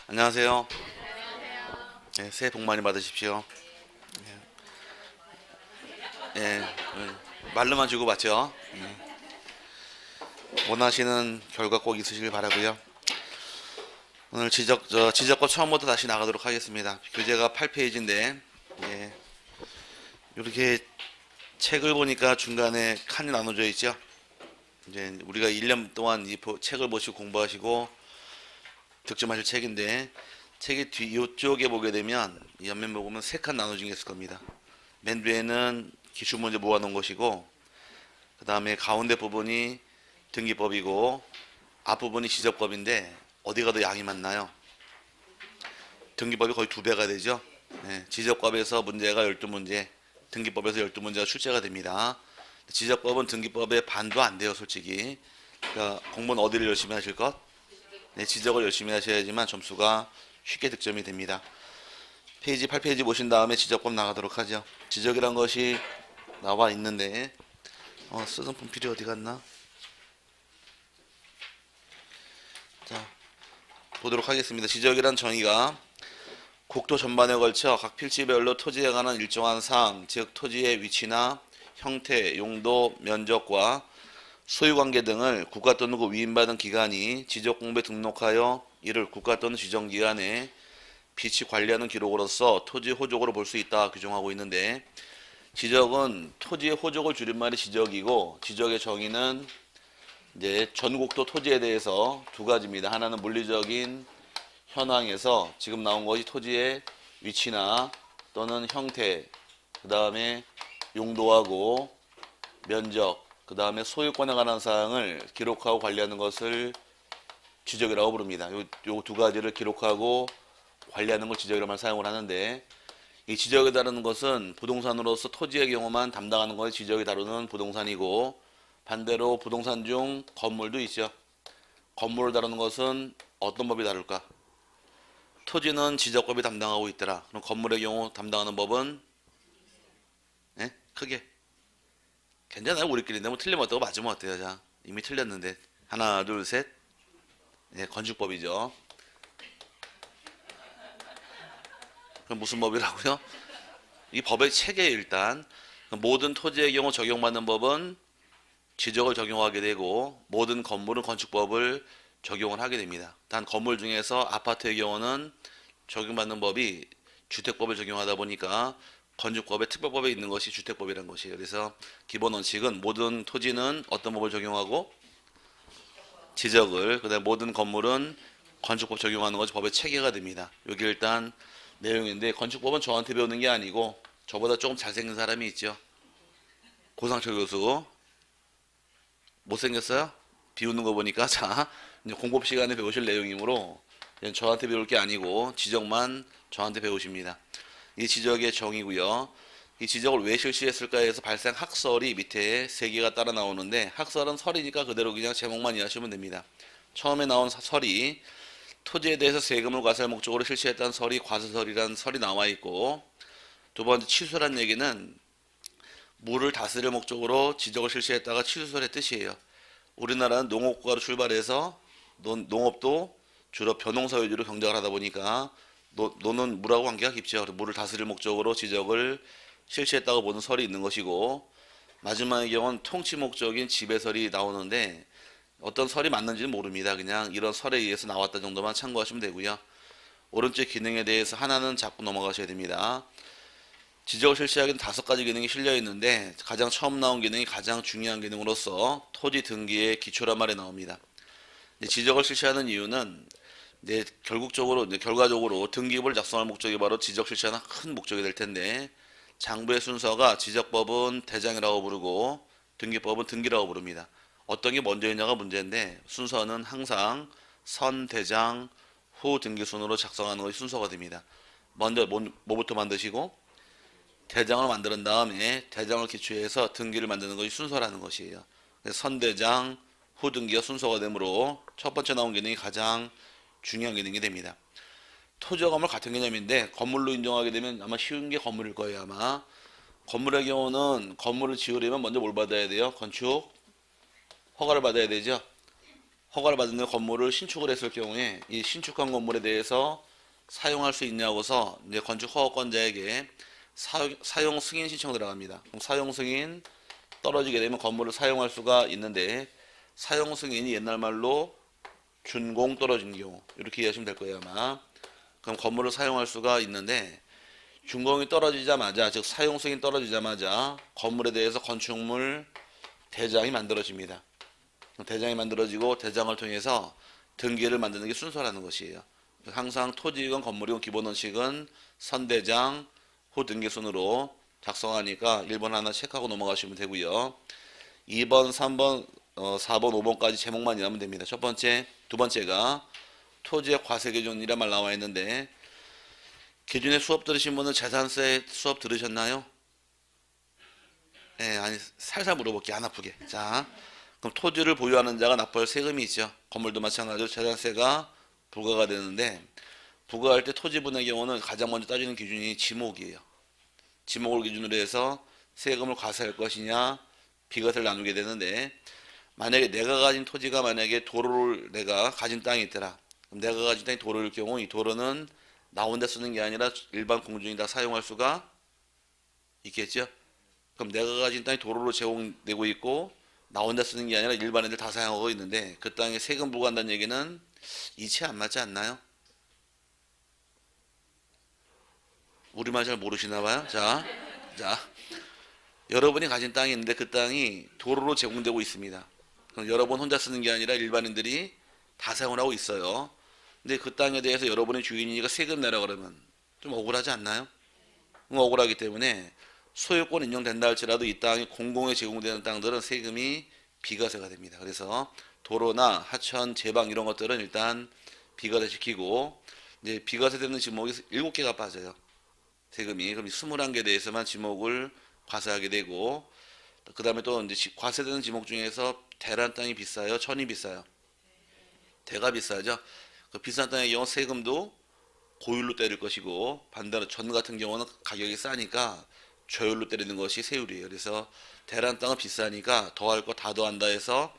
안녕하세요. 네, 새해 복 많이 받으십시오. 예, 말로만 주고 받죠. 원하시는 결과 꼭 있으시길 바라고요. 오늘 지적과 처음부터 다시 나가도록 하겠습니다. 교재가 8페이지인데, 예, 이렇게 책을 보니까 중간에 칸이 나눠져 있죠. 이제 우리가 1년 동안 책을 보시고 공부하시고 득점하실 책인데, 책의 이쪽에 보게 되면 이 옆면 보면 세 칸 나눠진 게 있을 겁니다. 맨 위에는 기출문제 모아놓은 것이고, 그 다음에 가운데 부분이 등기법이고, 앞부분이 지적법인데 어디가 더 양이 많나요? 등기법이 거의 2배가 되죠. 네, 지적법에서 문제가 12문제, 등기법에서 12문제가 출제가 됩니다. 지적법은 등기법의 반도 안 돼요, 솔직히. 그러니까 공부는 어디를 열심히 하실 것? 네, 지적을 열심히 하셔야지만 점수가 쉽게 득점이 됩니다. 페이지 8페이지 보신 다음에 지적법 나가도록 하죠. 지적이란 것이 나와 있는데, 쓰던 분필이 어디 갔나? 자, 보도록 하겠습니다. 지적이란 정의가 국토 전반에 걸쳐 각 필지별로 토지에 관한 일정한 사항, 즉 토지의 위치나 형태, 용도, 면적과 소유관계 등을 국가 또는 그 위임받은 기관이 지적공부에 등록하여 이를 국가 또는 지정기관에 비치 관리하는 기록으로서 토지 호족으로 볼 수 있다 규정하고 있는데, 지적은 토지의 호족을 줄임말이 지적이고, 지적의 정의는 이제 전국토 토지에 대해서 두 가지입니다. 하나는 물리적인 현황에서 지금 나온 것이 토지의 위치나 또는 형태, 그 다음에 용도하고 면적, 그 다음에 소유권에 관한 사항을 기록하고 관리하는 것을 지적이라고 부릅니다. 요 두 가지를 기록하고 관리하는 걸 지적이라고 사용을 하는데, 이 지적이 다루는 것은 부동산으로서 토지의 경우만 담당하는 것을 지적이 다루는 부동산이고, 반대로 부동산 중 건물도 있죠. 건물을 다루는 것은 어떤 법이 다룰까? 토지는 지적법이 담당하고 있더라. 그럼 건물의 경우 담당하는 법은, 예? 크게 괜찮아요. 우리끼리인데 뭐 틀리면 어떡하고 맞으면 어때요? 자, 이미 틀렸는데 하나 둘 셋. 예, 건축법이죠. 그럼 무슨 법이라고요? 이 법의 체계 일단 모든 토지의 경우 적용받는 법은 지적을 적용하게 되고, 모든 건물은 건축법을 적용을 하게 됩니다. 단 건물 중에서 아파트의 경우는 적용받는 법이 주택법을 적용하다 보니까 건축법의 특별법에 있는 것이 주택법이라는 것이에요. 그래서 기본 원칙은 모든 토지는 어떤 법을 적용하고 지적을, 그다음에 모든 건물은 건축법 적용하는 것이 법의 체계가 됩니다. 여기 일단 내용인데, 건축법은 저한테 배우는 게 아니고 저보다 조금 잘생긴 사람이 있죠. 고상철 교수. 못생겼어요? 비웃는 거 보니까. 자, 이제 공법 시간에 배우실 내용이므로 저한테 배울 게 아니고 지적만 저한테 배우십니다. 이 지적의 정의고요. 이 지적을 왜 실시했을까 해서 발생 학설이 밑에 세 개가 따라 나오는데, 학설은 설이니까 그대로 그냥 제목만 이해하시면 됩니다. 처음에 나온 설이 토지에 대해서 세금을 과세할 목적으로 실시했다는 설이 과세설이라는 설이 나와 있고, 두 번째 취소란 얘기는 물을 다스릴 목적으로 지적을 실시했다가 취소설의 뜻이에요. 우리나라는 농업국가로 출발해서 농업도 주로 벼농사 위주로 경작을 하다 보니까 노는 물하고 관계가 깊죠. 물을 다스릴 목적으로 지적을 실시했다고 보는 설이 있는 것이고, 마지막의 경우는 통치 목적인 지배설이 나오는데 어떤 설이 맞는지는 모릅니다. 그냥 이런 설에 의해서 나왔다 정도만 참고하시면 되고요. 오른쪽 기능에 대해서 하나는 잡고 넘어가셔야 됩니다. 지적을 실시하기는 5가지 기능이 실려 있는데, 가장 처음 나온 기능이 가장 중요한 기능으로서 토지 등기의 기초란 말이 나옵니다. 지적을 실시하는 이유는 결과적으로 등기부를 작성할 목적이 바로 지적 실시하는 큰 목적이 될 텐데, 장부의 순서가 지적법은 대장이라고 부르고 등기법은 등기라고 부릅니다. 어떤 게 먼저 있냐가 문제인데, 순서는 항상 선 대장 후 등기 순으로 작성하는 것이 순서가 됩니다. 먼저 뭐부터 만드시고 대장을 만든 다음에 대장을 기초해서 등기를 만드는 것이 순서라는 것이에요. 선대장 후 등기가 순서가 되므로 첫 번째 나온 기능이 가장 중요한 기능이 됩니다. 토지와 건물 같은 개념인데, 건물로 인정하게 되면 아마 쉬운 게 건물일 거예요. 아마 건물의 경우는 건물을 지으려면 먼저 뭘 받아야 돼요? 건축 허가를 받아야 되죠. 허가를 받는 건물을 신축을 했을 경우에 이 신축한 건물에 대해서 사용할 수 있냐고서 이제 건축 허가권자에게 사용 승인 신청 들어갑니다. 그럼 사용 승인 떨어지게 되면 건물을 사용할 수가 있는데 사용 승인이 옛날 말로 준공 떨어진 경우 이렇게 이해하시면 될 거예요 아마. 그럼 건물을 사용할 수가 있는데 준공이 떨어지자마자 즉 사용 승인 떨어지자마자 건물에 대해서 건축물 대장이 만들어집니다. 대장이 만들어지고 대장을 통해서 등기를 만드는 게 순서라는 것이에요. 항상 토지건 건물이건 기본 원칙은 선대장 후 등기 순으로 작성하니까 1번 하나 체크하고 넘어가시면 되고요. 2번, 3번, 4번, 5번까지 제목만 이해하면 됩니다. 첫 번째, 두 번째가 토지의 과세 기준이란 말 나와 있는데 기준에 수업 들으신 분은 재산세 수업 들으셨나요? 네, 아니 살살 물어볼게요. 안 아프게. 자, 그럼 토지를 보유하는 자가 납부할 세금이 있죠. 건물도 마찬가지로 재산세가 부과가 되는데 부과할 때 토지분의 경우는 가장 먼저 따지는 기준이 지목이에요. 지목을 기준으로 해서 세금을 과세할 것이냐 비과세를 나누게 되는데 만약에 내가 가진 토지가 만약에 도로를 내가 가진 땅이 있더라. 그럼 내가 가진 땅이 도로일 경우 이 도로는 나 혼자 쓰는 게 아니라 일반 공중이 다 사용할 수가 있겠죠. 그럼 내가 가진 땅이 도로로 제공되고 있고 나 혼자 쓰는 게 아니라 일반 애들 다 사용하고 있는데 그 땅에 세금 부과한다는 얘기는 이치 안 맞지 않나요? 우리말 잘 모르시나 봐요. 자, 여러분이 가진 땅이 있는데 그 땅이 도로로 제공되고 있습니다. 그럼 여러분 혼자 쓰는 게 아니라 일반인들이 다 사용을 하고 있어요. 근데 그 땅에 대해서 여러분의 주인이니까 세금 내라 그러면 좀 억울하지 않나요? 억울하기 때문에 소유권 인정된다 할지라도 이 땅이 공공에 제공되는 땅들은 세금이 비과세가 됩니다. 그래서 도로나 하천, 제방 이런 것들은 일단 비과세 시키고 이제 비과세되는 지목이 7개가 빠져요. 세금이. 그럼 21개에 대해서만 지목을 과세하게 되고 그 다음에 또 이제 과세되는 지목 중에서 대란 땅이 비싸요? 천이 비싸요? 대가 비싸죠? 그 비싼 땅의 경우 세금도 고율로 때릴 것이고 반대로 전 같은 경우는 가격이 싸니까 저율로 때리는 것이 세율이에요. 그래서 대란 땅은 비싸니까 더할 거 다 더한다 해서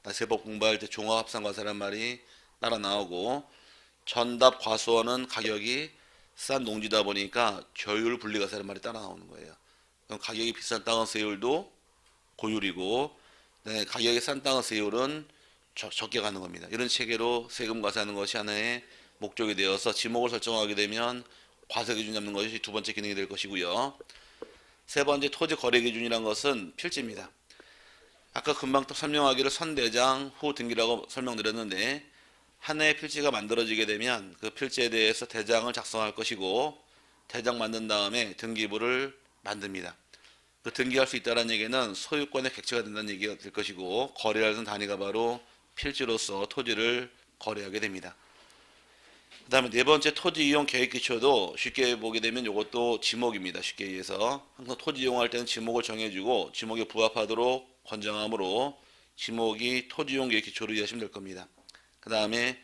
나 세법 공부할 때 종합합산과세란 말이 따라 나오고 전답 과수원은 가격이 싼 농지다 보니까 저율 분리과세란 말이 따라 나오는 거예요. 그럼 가격이 비싼 땅은 세율도 고율이고 네, 가격이 싼 땅은 세율은 적게 가는 겁니다. 이런 체계로 세금 과세하는 것이 하나의 목적이 되어서 지목을 설정하게 되면 과세 기준 잡는 것이 두 번째 기능이 될 것이고요. 세 번째 토지 거래 기준이란 것은 필지입니다. 아까 금방 또 설명하기를 선대장 후 등기라고 설명드렸는데 하나의 필지가 만들어지게 되면 그 필지에 대해서 대장을 작성할 것이고 대장 만든 다음에 등기부를 만듭니다. 그 등기할 수 있다는 얘기는 소유권의 객체가 된다는 얘기가 될 것이고 거래하는 단위가 바로 필지로서 토지를 거래하게 됩니다. 그 다음에 네 번째 토지 이용 계획 기초도 쉽게 보게 되면 이것도 지목입니다. 쉽게 얘기해서 항상 토지 이용할 때는 지목을 정해주고 지목에 부합하도록 권장하므로 지목이 토지 이용 계획 기초로 이해하시면 될 겁니다. 그 다음에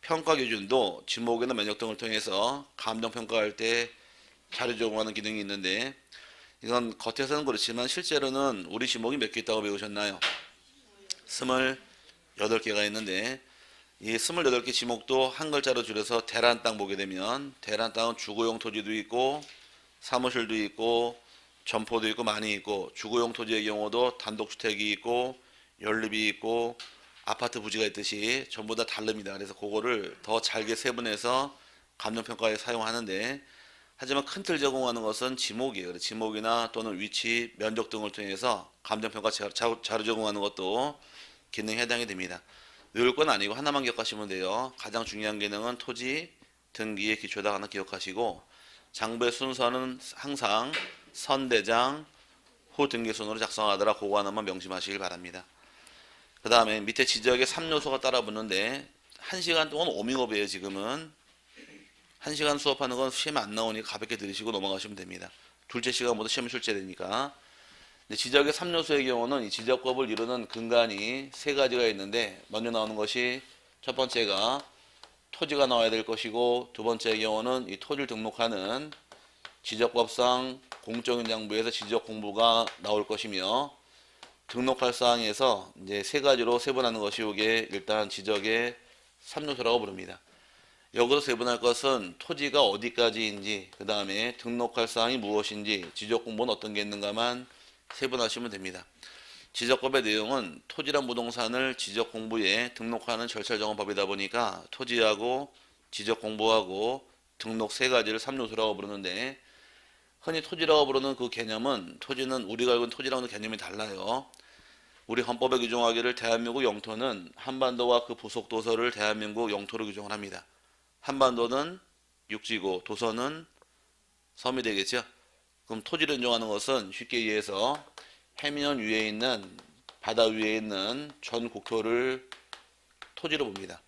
평가 기준도 지목이나 면적 등을 통해서 감정 평가할 때 자료 제공하는 기능이 있는데 이건 겉에서는 그렇지만 실제로는 우리 지목이 몇 개 있다고 배우셨나요? 28개가 있는데 이 28개 지목도 한 글자로 줄여서 대란 땅 보게 되면 대란 땅은 주거용 토지도 있고 사무실도 있고 점포도 있고 많이 있고 주거용 토지의 경우도 단독주택이 있고 연립이 있고 아파트 부지가 있듯이 전부 다 다릅니다. 그래서 그거를 더 잘게 세분해서 감정평가에 사용하는데 하지만 큰 틀 제공하는 것은 지목이에요. 지목이나 또는 위치, 면적 등을 통해서 감정평가 자료 제공하는 것도 기능에 해당이 됩니다. 외울 건 아니고 하나만 기억하시면 돼요. 가장 중요한 기능은 토지 등기의 기초다 하나 기억하시고 장부의 순서는 항상 선대장 후 등기 순으로 작성하더라. 그거 하나만 명심하시길 바랍니다. 그 다음에 밑에 지적에 3요소가 따라 붙는데 1시간 동안 오밍업이에요. 지금은 1시간 수업하는 건 시험 안 나오니까 가볍게 들으시고 넘어가시면 됩니다. 둘째 시간부터 시험 출제되니까. 지적의 3요소의 경우는 이 지적법을 이루는 근간이 세 가지가 있는데 먼저 나오는 것이 첫 번째가 토지가 나와야 될 것이고 두 번째의 경우는 이 토지를 등록하는 지적법상 공적인 장부에서 지적 공부가 나올 것이며 등록할 사항에서 이제 세 가지로 세분하는 것이 이게 일단 지적의 3요소라고 부릅니다. 여기서 세분할 것은 토지가 어디까지인지, 그 다음에 등록할 사항이 무엇인지, 지적 공부는 어떤 게 있는가만 세분하시면 됩니다. 지적법의 내용은 토지란 부동산을 지적 공부에 등록하는 절차 정한 법이다 보니까 토지하고 지적 공부하고 등록 세 가지를 3요소라고 부르는데, 흔히 토지라고 부르는 그 개념은, 토지는 우리가 알고 있는 토지라는 개념이 달라요. 우리 헌법에 규정하기를 대한민국 영토는 한반도와 그 부속 도서를 대한민국 영토로 규정을 합니다. 한반도는 육지고 도서는 섬이 되겠죠. 그럼 토지를 인정하는 것은 쉽게 이해해서 해면 위에 있는, 바다 위에 있는 전 국토를 토지로 봅니다.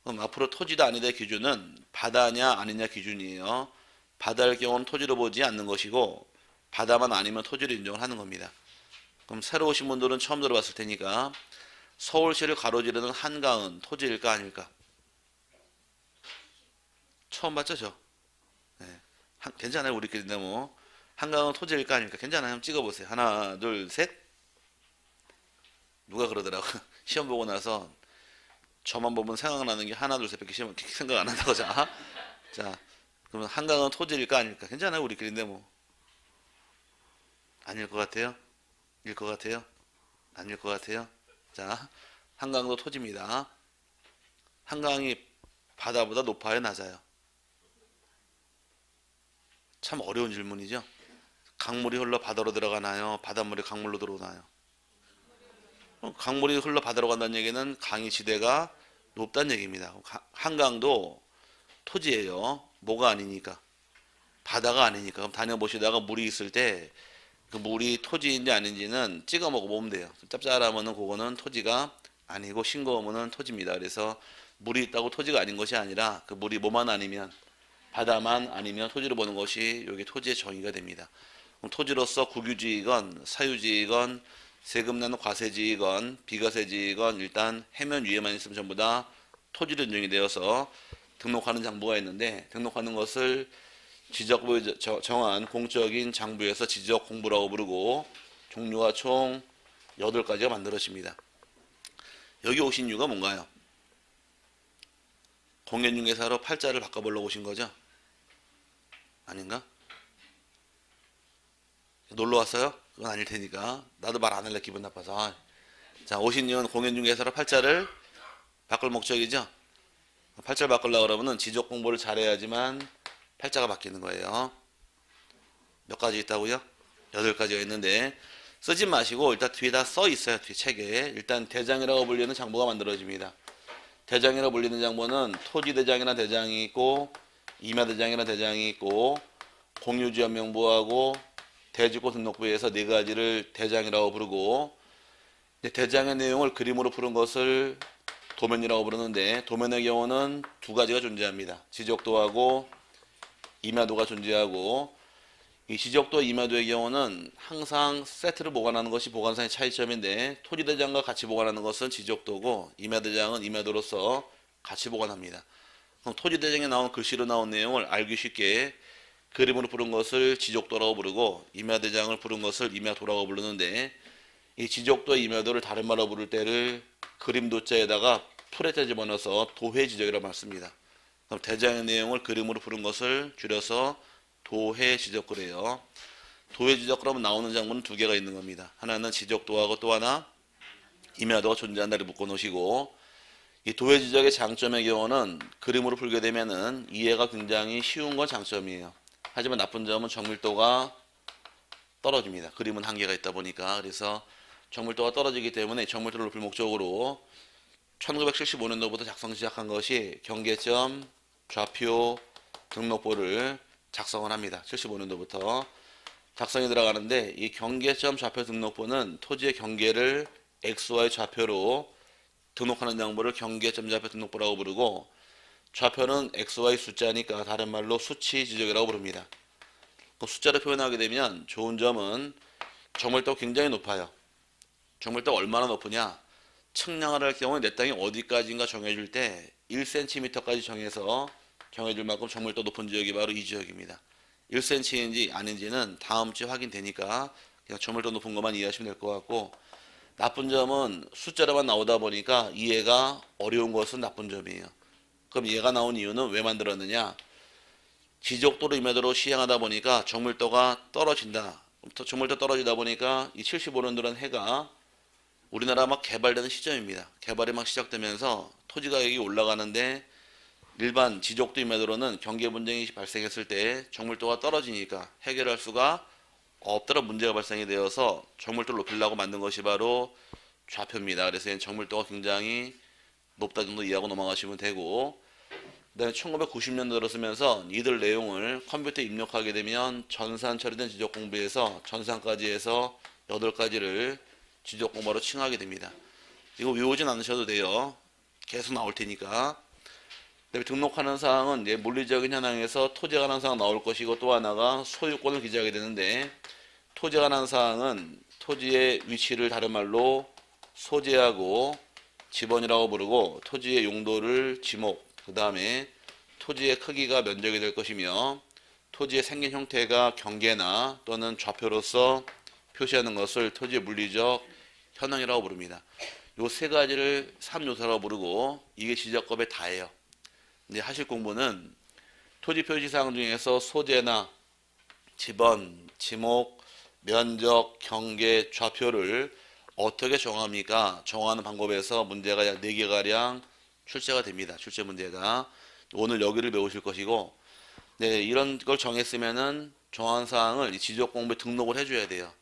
그럼 앞으로 토지다 아니다 기준은 바다냐 아니냐 기준이에요. 바다일 경우는 토지로 보지 않는 것이고 바다만 아니면 토지로 인정을 하는 겁니다. 그럼 새로 오신 분들은 처음 들어봤을 테니까 서울시를 가로지르는 한강은 토지일까 아닐까? 처음 봤죠, 저? 네. 괜찮아요, 우리끼리인데 뭐. 한강은 토지일까 아닐까? 괜찮아요, 한번 찍어보세요. 하나, 둘, 셋. 누가 그러더라고. 시험 보고 나서 저만 보면 생각나는 게 하나, 둘, 셋밖에 시험 생각 안 한다고. 자, 그러면 한강은 토지일까 아닐까? 괜찮아요, 우리끼리인데 뭐. 아닐 것 같아요? 일 것 같아요? 아닐 것 같아요? 자, 한강도 토지입니다. 한강이 바다보다 높아요, 낮아요? 참 어려운 질문이죠. 강물이 흘러 바다로 들어가나요? 바닷물이 강물로 들어오나요? 강물이 흘러 바다로 간다는 얘기는 강의 지대가 높다는 얘기입니다. 한강도 토지예요. 뭐가 아니니까. 바다가 아니니까. 그럼 다녀보시다가 물이 있을 때 그 물이 토지인지 아닌지는 찍어 먹어보면 돼요. 짭짤하면은 그거는 토지가 아니고, 싱거우면은 토지입니다. 그래서 물이 있다고 토지가 아닌 것이 아니라 그 물이 뭐만 아니면, 바다만 아니면 토지로 보는 것이 여기 토지의 정의가 됩니다. 그럼 토지로서 국유지이건 사유지이건 세금 나는 과세지이건 비과세지이건 일단 해면 위에만 있으면 전부 다 토지로 인정이 되어서 등록하는 장부가 있는데, 등록하는 것을 지적부에 정한 공적인 장부에서 지적 공부라고 부르고, 종류가 총 8가지가 만들어집니다. 여기 오신 이유가 뭔가요? 공인중개사로 팔자를 바꿔보려고 오신 거죠? 아닌가? 놀러 왔어요? 그건 아닐 테니까. 나도 말 안 할래, 기분 나빠서. 자, 오신 이유는 공인중개사로 팔자를 바꿀 목적이죠? 팔자를 바꾸려고 그러면은 지적 공부를 잘해야지만 팔자가 바뀌는 거예요. 몇 가지 있다고요? 8가지가 있는데, 쓰지 마시고 일단 뒤에 다 써 있어요. 뒤에 책에. 일단 대장이라고 불리는 장부가 만들어집니다. 대장이라고 불리는 장부는 토지대장이나 대장이 있고, 임야대장이나 대장이 있고, 공유지연명부하고 대지권 등록부에서 4가지를 대장이라고 부르고, 대장의 내용을 그림으로 푸는 것을 도면이라고 부르는데, 도면의 경우는 2가지가 존재합니다. 지적도하고 임야도가 존재하고, 이 지적도 임야도의 경우는 항상 세트를 보관하는 것이 보관상의 차이점인데, 토지대장과 같이 보관하는 것은 지적도고, 임야대장은 임야도로서 같이 보관합니다. 그럼 토지대장에 나온 글씨로 나온 내용을 알기 쉽게 그림으로 부른 것을 지적도라고 부르고, 임야대장을 부른 것을 임야도라고 부르는데, 이 지적도 임야도를 다른 말로 부를 때를 그림도자에다가 풀에다 집어넣어서 도회지적이라고 말습니다. 그럼 대장의 내용을 그림으로 부른 것을 줄여서 도회지적거래요. 도회지적 그러면 나오는 장부는 2개가 있는 겁니다. 하나는 지적도하고 또 하나 임야도가 존재한다를 묶어 놓으시고, 이 도회지적의 장점의 경우는 그림으로 풀게 되면은 이해가 굉장히 쉬운 건 장점이에요. 하지만 나쁜 점은 정밀도가 떨어집니다. 그림은 한계가 있다 보니까. 그래서 정밀도가 떨어지기 때문에 정밀도를 높일 목적으로 1975년도부터 작성 시작한 것이 경계점 좌표 등록부를 작성을 합니다. 75년도부터 작성이 들어가는데, 이 경계점 좌표 등록부는 토지의 경계를 XY 좌표로 등록하는 장부를 경계점 좌표 등록부라고 부르고, 좌표는 XY 숫자니까 다른 말로 수치 지적이라고 부릅니다. 그 숫자로 표현하게 되면 좋은 점은 정밀도가 굉장히 높아요. 정밀도가 얼마나 높으냐? 측량을 할 경우에 내 땅이 어디까지인가 정해줄 때 1cm까지 정해줄 만큼 정밀도 높은 지역이 바로 이 지역입니다. 1cm인지 아닌지는 다음 주에 확인되니까 그냥 정밀도 높은 것만 이해하시면 될 것 같고, 나쁜 점은 숫자로만 나오다 보니까 이해가 어려운 것은 나쁜 점이에요. 그럼 얘가 나온 이유는 왜 만들었느냐? 지적도로 임야도로 시행하다 보니까 정밀도가 떨어진다. 정밀도 떨어지다 보니까 이 75년도라는 해가 우리나라 막 개발되는 시점입니다. 개발이 막 시작되면서 토지 가격이 올라가는데 일반 지적도 임야도로는 경계 분쟁이 발생했을 때 정밀도가 떨어지니까 해결할 수가 없더라 문제가 발생이 되어서 정밀도를 높이려고 만든 것이 바로 좌표입니다. 그래서 정밀도가 굉장히 높다 정도 이해하고 넘어가시면 되고, 그다음에 1990년도 들어서면서 이들 내용을 컴퓨터에 입력하게 되면 전산 처리된 지적 공부에서 전산까지 해서 8가지를 지적 공부로 칭하게 됩니다. 이거 외우진 않으셔도 돼요. 계속 나올 테니까. 그다음에 등록하는 사항은 이제 물리적인 현황에서 토지에 관한 사항 나올 것이고, 또 하나가 소유권을 기재하게 되는데, 토지에 관한 사항은 토지의 위치를 다른 말로 소재하고 지번이라고 부르고, 토지의 용도를 지목, 그 다음에 토지의 크기가 면적이 될 것이며, 토지의 생긴 형태가 경계나 또는 좌표로서 표시하는 것을 토지의 물리적 현황이라고 부릅니다. 요 세 가지를 3요소라고 부르고, 이게 지적법의 다예요. 이제 하실 공부는 토지 표시사항 중에서 소재나 지번, 지목, 면적, 경계, 좌표를 어떻게 정합니까? 정하는 방법에서 문제가 약 4개가량 출제가 됩니다. 출제 문제가. 오늘 여기를 배우실 것이고, 네, 이런 걸 정했으면은 정한 사항을 지적 공부에 등록을 해줘야 돼요.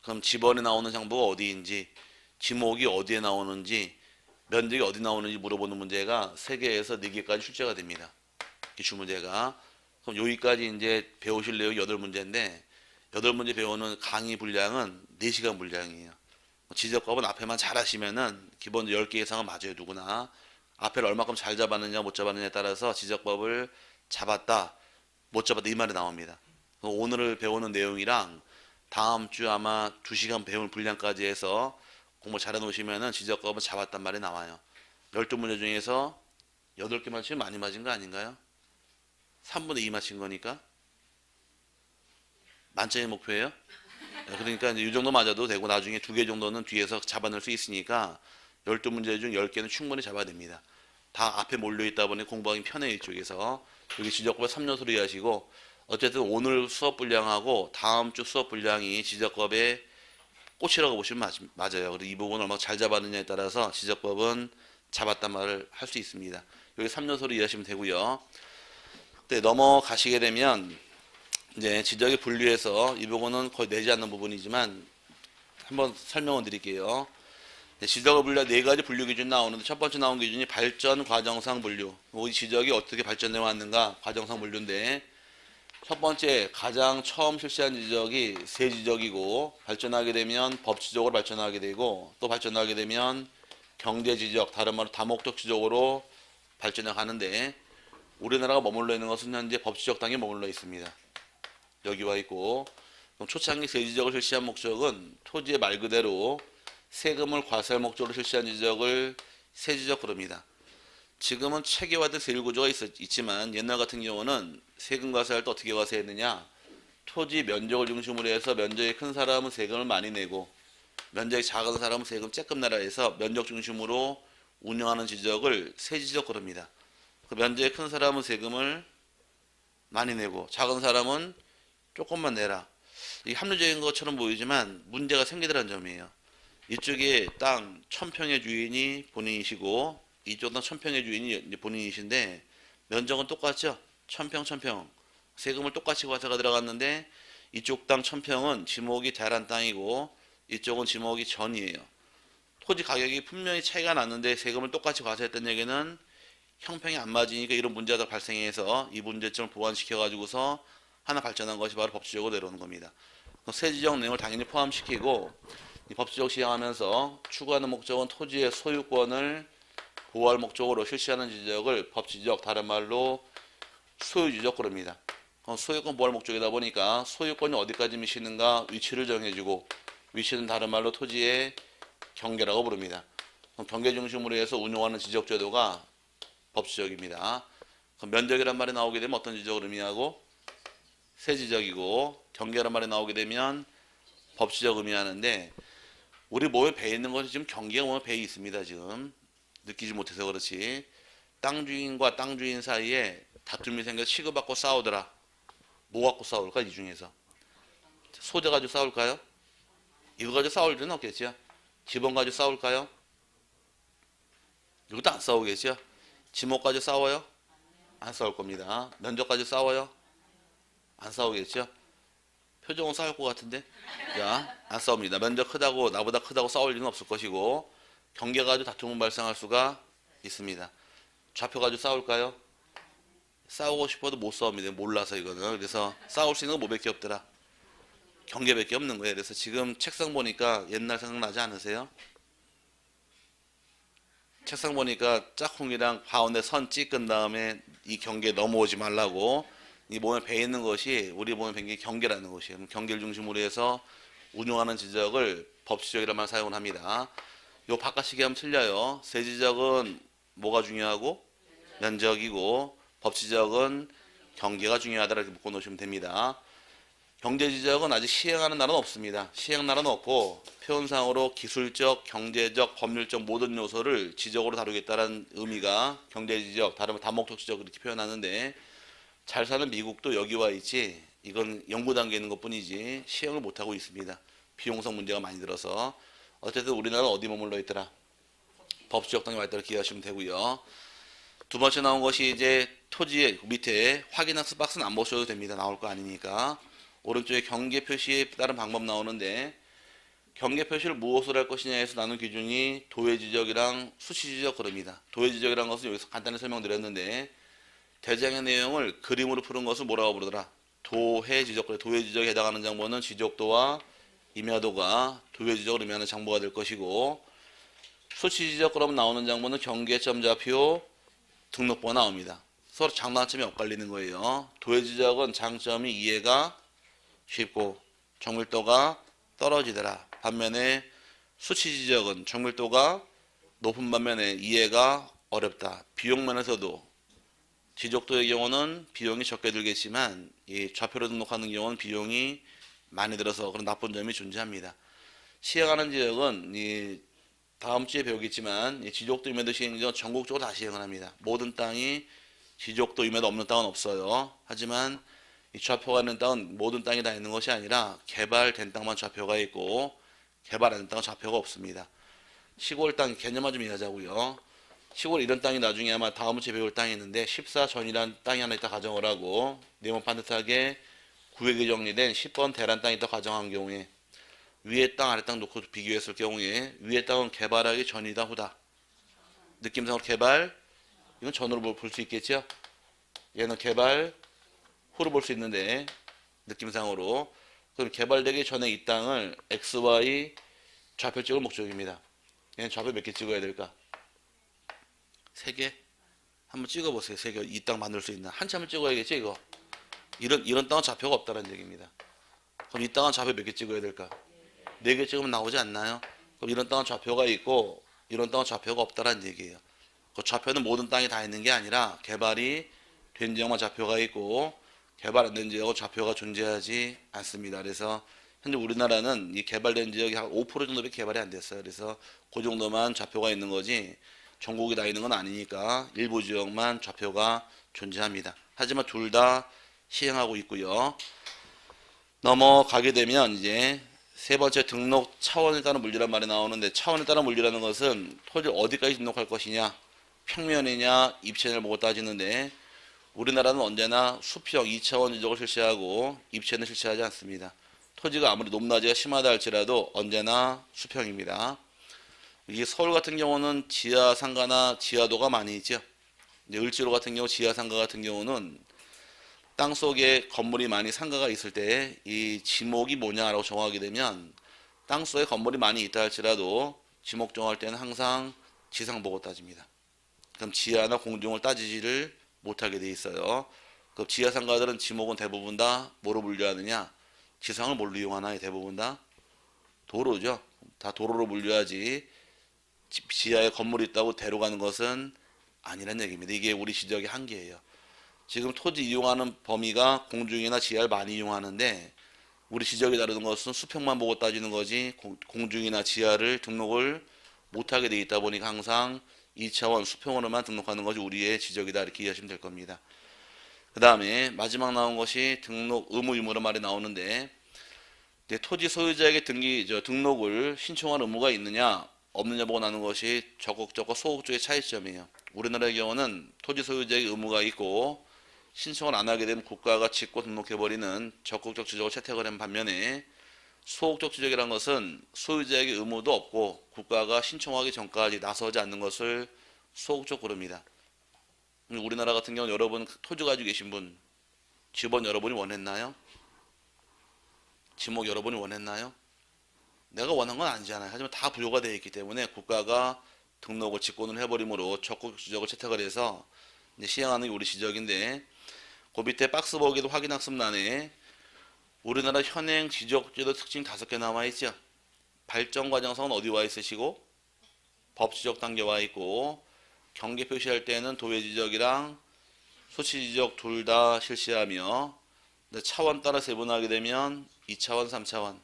그럼 지번에 나오는 장부가 어디인지, 지목이 어디에 나오는지, 면적이 어디 나오는지 물어보는 문제가 3개에서 4개까지 출제가 됩니다. 기출 문제가. 그럼 여기까지 이제 배우실 내용이 8문제인데, 8문제 배우는 강의 분량은 4시간 분량이에요. 지적법은 앞에만 잘 하시면은 기본 10개 이상은 맞아요, 누구나. 앞에를 얼마큼 잘 잡았느냐 못 잡았느냐에 따라서 지적법을 잡았다 못 잡았다 이 말이 나옵니다. 오늘을 배우는 내용이랑 다음 주 아마 2시간 배울 분량까지 해서 공부 잘해 놓으시면은 지적법은 잡았단 말이 나와요. 12문제 중에서 8개 맞추면 많이 맞은 거 아닌가요? 3분의 2 맞힌 거니까 만점의 목표예요. 그러니까 이제 이 정도 맞아도 되고, 나중에 2개 정도는 뒤에서 잡아낼 수 있으니까 12문제 중 10개는 충분히 잡아야 됩니다. 다 앞에 몰려있다 보니 공부하기 편해요. 이쪽에서. 여기 지적법을 3요소로 이해하시고, 어쨌든 오늘 수업 분량하고 다음 주 수업 분량이 지적법의 꽃이라고 보시면 맞아요. 그리고 이 부분을 얼마나 잘 잡았느냐에 따라서 지적법은 잡았단 말을 할 수 있습니다. 여기 3요소로 이해하시면 되고요. 네, 넘어가시게 되면 이제 지적의 분류에서 이 부분은 거의 내지 않는 부분이지만 한번 설명을 드릴게요. 네, 지적의 분류 4가지 분류 기준이 나오는데, 첫 번째 나온 기준이 발전 과정상 분류. 이 지적이 어떻게 발전해 왔는가 과정상 분류인데, 첫 번째 가장 처음 실시한 지적이 세지적이고, 발전하게 되면 법지적으로 발전하게 되고, 또 발전하게 되면 경제지적, 다른 말로 다목적 지적으로 발전해 가는데, 우리나라가 머물러 있는 것은 현재 법지적 단계에 머물러 있습니다. 여기 와 있고, 그럼 초창기 세지적을 실시한 목적은 토지의 말 그대로 세금을 과세할 목적으로 실시한 지적을 세지적 부릅니다. 지금은 체계화된 세율 구조가 있지만 옛날 같은 경우는 세금 과세할 때 어떻게 과세했느냐? 토지 면적을 중심으로 해서 면적이 큰 사람은 세금을 많이 내고, 면적이 작은 사람은 세금 조금 내라 해서 면적 중심으로 운영하는 지적을 세지적 부릅니다. 그 면적이 큰 사람은 세금을 많이 내고 작은 사람은 조금만 내라. 이게 합리적인 것처럼 보이지만 문제가 생기더라는 점이에요. 이쪽에 땅 1000평의 주인이 본인이시고, 이쪽 땅 1000평의 주인이 본인이신데, 면적은 똑같죠? 1000평. 세금을 똑같이 과세가 들어갔는데, 이쪽 땅 1000평은 지목이 대란 땅이고, 이쪽은 지목이 전이에요. 토지 가격이 분명히 차이가 났는데 세금을 똑같이 과세했던 얘기는 형평이 안 맞으니까 이런 문제가 발생해서 이 문제점을 보완시켜가지고서 하나 발전한 것이 바로 법지적으로 내려오는 겁니다. 세지적 내용을 당연히 포함시키고, 이 법지적 시행하면서 추구하는 목적은 토지의 소유권을 보호할 목적으로 실시하는 지적을 법지적, 다른 말로 소유지적 그럽니다. 소유권 보호할 목적이다 보니까 소유권이 어디까지 미치는가 위치를 정해주고, 위치는 다른 말로 토지의 경계라고 부릅니다. 경계 중심으로 해서 운용하는 지적 제도가 법지적입니다. 면적이란 말이 나오게 되면 어떤 지적을 의미하고? 세지적이고, 경계란 말이 나오게 되면 법지적 의미하는데, 우리 몸에 배 있는 것이 지금 경계가 몸에 배 있습니다. 지금 느끼지 못해서 그렇지. 땅 주인과 땅 주인 사이에 다툼이 생겨 치고받고 싸우더라. 뭐 갖고 싸울까 이 중에서? 소재 가지고 싸울까요? 이거 가지고 싸울 일은 없겠죠. 지번 가지고 싸울까요? 이것도 안 싸우겠죠. 지목 가지고 싸워요? 안 싸울 겁니다. 면적 가지고 싸워요? 안 싸우겠죠. 표정은 싸울 것 같은데, 자, 안 싸웁니다. 면적 크다고 나보다 크다고 싸울 일은 없을 것이고, 경계 가지고 다툼은 발생할 수가 있습니다. 좌표 가지고 싸울까요? 싸우고 싶어도 못 싸웁니다. 몰라서 이거는. 그래서 싸울 수 있는 건 뭐밖에 없더라. 경계밖에 없는 거예요. 그래서 지금 책상 보니까 옛날 생각나지 않으세요? 책상 보니까 짝꿍이랑 가운데 선 찍은 다음에 이 경계에 넘어오지 말라고, 이 몸에 배 있는 것이 우리 몸에 배 있는 게 경계라는 것이에요. 그럼 경계를 중심으로 해서 운용하는 지적을 법지적이라는 말 사용을 합니다. 요 바깥식이 하면 틀려요. 세지적은 뭐가 중요하고? 면적이고, 법지적은 경계가 중요하다 이렇게 묶어 놓으시면 됩니다. 경제지적은 아직 시행하는 나라는 없습니다. 시행 나라는 없고 표현상으로 기술적, 경제적, 법률적 모든 요소를 지적으로 다루겠다는 의미가 경제지적, 다르면 다목적 지적 이렇게 표현하는데, 잘 사는 미국도 여기 와 있지 이건 연구 단계에 있는 것뿐이지 시행을 못하고 있습니다. 비용성 문제가 많이 들어서. 어쨌든 우리나라는 어디 머물러 있더라? 법지적 단계 와 있다고 기억하시면 되고요. 두 번째 나온 것이 이제 토지의 밑에 확인학습 박스는 안 보셔도 됩니다. 나올 거 아니니까. 오른쪽에 경계 표시에 따른 방법 나오는데, 경계 표시를 무엇으로 할 것이냐에서 나눈 기준이 도해지적이랑 수치지적 그럽니다. 도해지적이라는 것은 여기서 간단히 설명드렸는데, 대장의 내용을 그림으로 푸는 것을 뭐라고 부르더라? 도해지적. 그래. 도해지적에 해당하는 장부는 지적도와 임야도가 도해지적으로 의미하는 장부가 될 것이고, 수치지적 그러면 나오는 장부는 경계점 좌표 등록부가 나옵니다. 서로 장단점이 엇갈리는 거예요. 도해지적은 장점이 이해가 쉽고 정밀도가 떨어지더라. 반면에 수치지적은 정밀도가 높은 반면에 이해가 어렵다. 비용면에서도 지적도의 경우는 비용이 적게 들겠지만 이 좌표로 등록하는 경우는 비용이 많이 들어서 그런 나쁜 점이 존재합니다. 시행하는 지역은 이 다음 주에 배우겠지만 지적도 임야도 시행지역 전국적으로 다 시행을 합니다. 모든 땅이 지적도 임야도 없는 땅은 없어요. 하지만 이 좌표가 있는 땅은 모든 땅이 다 있는 것이 아니라 개발된 땅만 좌표가 있고 개발 안 된 땅은 좌표가 없습니다. 시골 땅 개념만 좀 이해하자고요. 시골 이런 땅이 나중에 아마 다음 주에 배울 땅이 있는데 14전이라는 땅이 하나 있다 가정을 하고 네모 반듯하게 구획이 정리된 10번 대란 땅이 있다 가정한 경우에 위에 땅 아래 땅 놓고 비교했을 경우에 위에 땅은 개발하기 전이다 후다. 느낌상으로 개발, 이건 전으로 볼 수 있겠죠. 얘는 개발 후로 볼 수 있는데 느낌상으로, 그럼 개발되기 전에 이 땅을 XY 좌표 찍을 목적입니다. 얘는 좌표 몇 개 찍어야 될까? 3개? 한번 찍어보세요. 3개. 이 땅 만들 수 있나? 한참을 찍어야겠죠 이거. 이런 땅은 좌표가 없다는 얘기입니다. 그럼 이 땅은 좌표 몇 개 찍어야 될까? 4개 찍으면 나오지 않나요? 그럼 이런 땅은 좌표가 있고 이런 땅은 좌표가 없다는 얘기예요. 그 좌표는 모든 땅이 다 있는 게 아니라 개발이 된 지역만 좌표가 있고 개발 안 된 지역은 좌표가 존재하지 않습니다. 그래서 현재 우리나라는 이 개발된 지역이 한 5% 정도밖에 개발이 안 됐어요. 그래서 그 정도만 좌표가 있는 거지 전국이 다 있는 건 아니니까 일부 지역만 좌표가 존재합니다. 하지만 둘 다 시행하고 있고요. 넘어가게 되면 이제 세 번째 등록 차원에 따른 물리란 말이 나오는데, 차원에 따른 물리라는 것은 토지를 어디까지 등록할 것이냐, 평면이냐, 입체를 보고 따지는데, 우리나라는 언제나 수평 2차원 지적을 실시하고 입체는 실시하지 않습니다. 토지가 아무리 높낮이가 심하다 할지라도 언제나 수평입니다. 이게 서울 같은 경우는 지하 상가나 지하도가 많이 있죠. 이제 을지로 같은 경우, 지하 상가 같은 경우는 땅 속에 건물이 많이 상가가 있을 때 이 지목이 뭐냐라고 정하게 되면 땅 속에 건물이 많이 있다 할지라도 지목 정할 때는 항상 지상 보고 따집니다. 그럼 지하나 공중을 따지지를 못하게 돼 있어요. 그 지하 상가들은 지목은 대부분 다 뭐로 분류하느냐? 지상을 뭘로 이용하나요? 대부분 다 도로죠. 다 도로로 분류하지 지하에 건물이 있다고 대로 가는 것은 아니란 얘기입니다. 이게 우리 지적의 한계예요. 지금 토지 이용하는 범위가 공중이나 지하를 많이 이용하는데 우리 지적이 다루는 것은 수평만 보고 따지는 거지 공중이나 지하를 등록을 못하게 돼 있다 보니까 항상 2차원 수평으로만 등록하는 것이 우리의 지적이다 이렇게 이해하시면 될 겁니다. 그 다음에 마지막 나온 것이 등록 의무 유무란 말이 나오는데 토지 소유자에게 등록을 신청할 의무가 있느냐 없느냐 보고 나눈 것이 적극적과 소극적의 차이점이에요. 우리나라의 경우는 토지 소유자에게 의무가 있고 신청을 안 하게 되면 국가가 짓고 등록해버리는 적극적 지적을 채택을 한 반면에 소극적 지적이라는 것은 소유자에게 의무도 없고 국가가 신청하기 전까지 나서지 않는 것을 소극적 부릅니다. 우리나라 같은 경우는 여러분 토지 가지고 계신 분 집원 여러분이 원했나요? 지목 여러분이 원했나요? 내가 원한 건 아니잖아요. 하지만 다 부여가 되어 있기 때문에 국가가 등록을 직권을 해버림으로 적극 지적을 채택을 해서 이제 시행하는 게 우리 지적인데 그 밑에 박스 보기도 확인학습란에 우리나라 현행 지적제도 특징 5개 나와 있죠. 발전 과정성은 어디 와 있으시고 법 지적 단계 와 있고 경계 표시할 때는 도외 지적이랑 수치 지적 둘 다 실시하며 차원 따라 세분하게 되면 2차원, 3차원,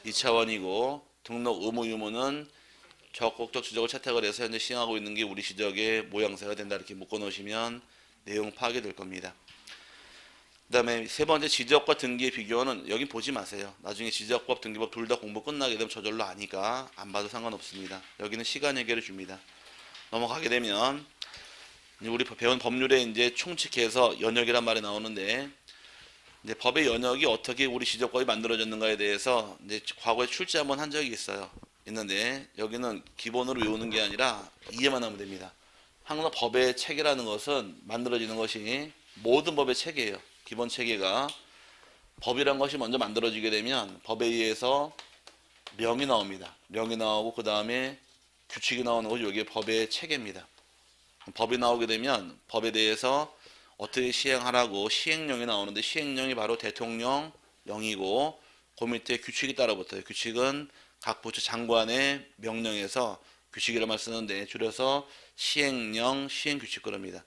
2차원이고 등록 의무 유무는 적극적 지적을 채택을 해서 현재 시행하고 있는 게 우리 지적의 모양새가 된다 이렇게 묶어 놓으시면 내용 파악이 될 겁니다. 그 다음에 세 번째 지적과 등기의 비교는 여기 보지 마세요. 나중에 지적법, 등기법 둘 다 공부 끝나게 되면 저절로 아니까 안 봐도 상관없습니다. 여기는 시간 해결을 줍니다. 넘어가게 되면 우리 배운 법률에 이제 총칙해서 연역이란 말이 나오는데 이제 법의 연역이 어떻게 우리 지적법이 만들어졌는가에 대해서 이제 과거에 출제 한번 한 적이 있는데 여기는 기본으로 외우는 게 아니라 이해만 하면 됩니다. 항상 법의 체계라는 것은 만들어지는 것이 모든 법의 체계예요. 기본 체계가 법이란 것이 먼저 만들어지게 되면 법에 의해서 명이 나옵니다. 명이 나오고 그 다음에 규칙이 나오는 것이 여기에 법의 체계입니다. 법이 나오게 되면 법에 대해서 어떻게 시행하라고 시행령이 나오는데 시행령이 바로 대통령령이고 그 밑에 규칙이 따라붙어요. 규칙은 각 부처 장관의 명령에서 규칙이라는 말 쓰는데 줄여서 시행령, 시행규칙 그럽니다.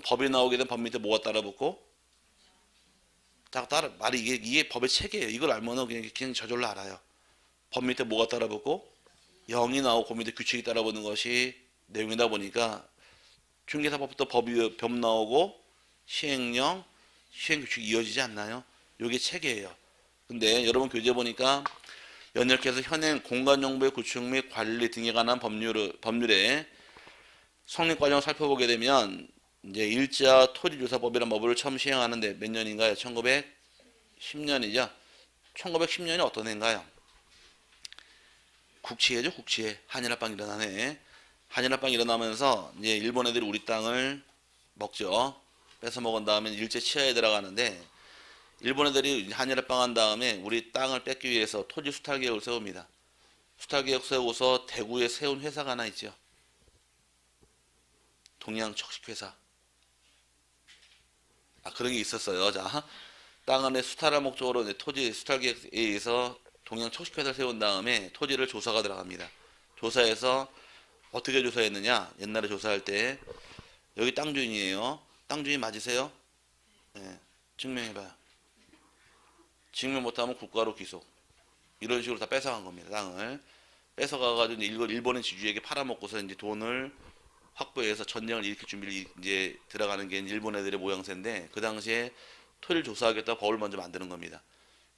법이 나오게 되면 법 밑에 뭐가 따라붙고 말이 이게 법의 체계예요. 이걸 알면은 그냥 저절로 알아요. 법 밑에 뭐가 따라붙고 영이 나오고 그 밑에 규칙이 따라붙는 것이 내용이다 보니까 중개사법부터 법 나오고 시행령, 시행규칙이 이어지지 않나요? 이게 체계예요. 근데 여러분 교재 보니까 연역해서 현행 공간정보의 구축 및 관리 등에 관한 법률의 성립 과정을 살펴보게 되면 이제 일자 토지조사법이라는 법을 처음 시행하는데 몇 년인가요? 1910년이죠. 1910년이 어떤 해인가요? 국치해죠, 국치해. 한일합방 일어나네. 한일합방 일어나면서 이제 일본 애들이 우리 땅을 먹죠. 뺏어 먹은 다음에 일제 치하에 들어가는데 일본 애들이 한일합방 한 다음에 우리 땅을 뺏기 위해서 토지 수탈 계획을 세웁니다. 수탈 계획 세우고서 대구에 세운 회사가 하나 있죠. 동양척식회사. 그런 게 있었어요. 자, 땅 안에 수탈할 목적으로 토지 수탈 계획에 의해서 동양척식회사를 세운 다음에 토지를 조사가 들어갑니다. 조사해서 어떻게 조사했느냐? 옛날에 조사할 때 여기 땅 주인이에요. 땅 주인 맞으세요? 네, 증명해봐요. 증명 못하면 국가로 귀속. 이런 식으로 다 뺏어간 겁니다. 땅을 뺏어가가지고 이걸 일본인 지주에게 팔아먹고서 이제 돈을 확보해서 전쟁을 일으킬 준비를 이제 들어가는 게 일본 애들의 모양새인데 그 당시에 토지를 조사하겠다 법을 먼저 만드는 겁니다.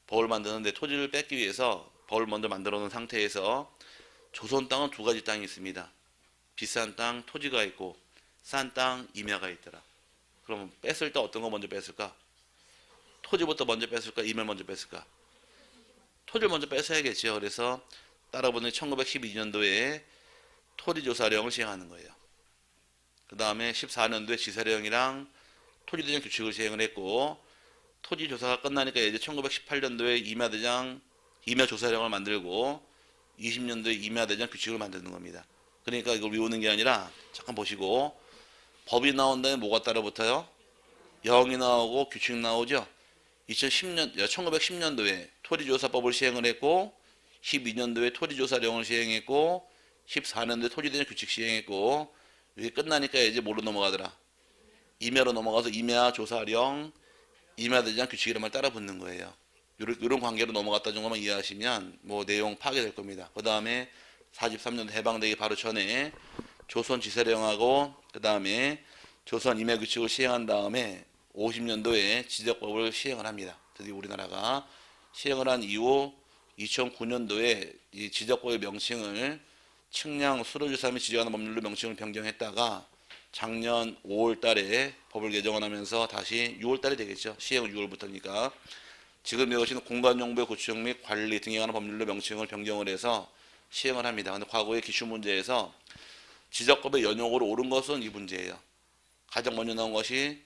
법을 만드는데 토지를 뺏기 위해서 법을 먼저 만들어 놓은 상태에서 조선 땅은 두 가지 땅이 있습니다. 비싼 땅 토지가 있고 싼 땅 임야가 있더라. 그럼 뺐을 때 어떤 거 먼저 뺐을까? 토지부터 먼저 뺐을까? 임야를 먼저 뺐을까? 토지를 먼저 뺏어야겠죠. 그래서 따라보니 1912년도에 토지조사령을 시행하는 거예요. 그 다음에 14년도에 지사령이랑 토지대장 규칙을 시행을 했고 토지조사가 끝나니까 이제 1918년도에 임야조사령을 만들고 20년도에 임야대장 규칙을 만드는 겁니다. 그러니까 이걸 외우는 게 아니라 잠깐 보시고 법이 나온 다음에 뭐가 따라붙어요? 영이 나오고 규칙 나오죠. 1910년도에 토지조사법을 시행을 했고 12년도에 토지조사령을 시행했고 14년도에 토지대장 규칙 시행했고 이게 끝나니까 이제 뭘로 넘어가더라? 임야로 넘어가서 임야조사령, 임야대장 규칙이란 말 따라 붙는 거예요. 이런 관계로 넘어갔다 정도만 이해하시면 뭐 내용 파괴될 겁니다. 그 다음에 43년도 해방되기 바로 전에 조선 지세령하고 그 다음에 조선 임해규칙을 시행한 다음에 50년도에 지적법을 시행을 합니다. 드디어 우리나라가 시행을 한 이후 2009년도에 이 지적법의 명칭을 측량 수로주사및 지적하는 법률로 명칭을 변경했다가 작년 5월 달에 법을 개정하면서 다시 6월 달이 되겠죠. 시행은 6월부터니까 지금 이것은 공간정보의 구축 및 관리 등에 관한 법률로 명칭을 변경을 해서 시행을 합니다. 근데 과거의 기출 문제에서 지적법의 연용으로 옳은 것은 이 문제예요. 가장 먼저 나온 것이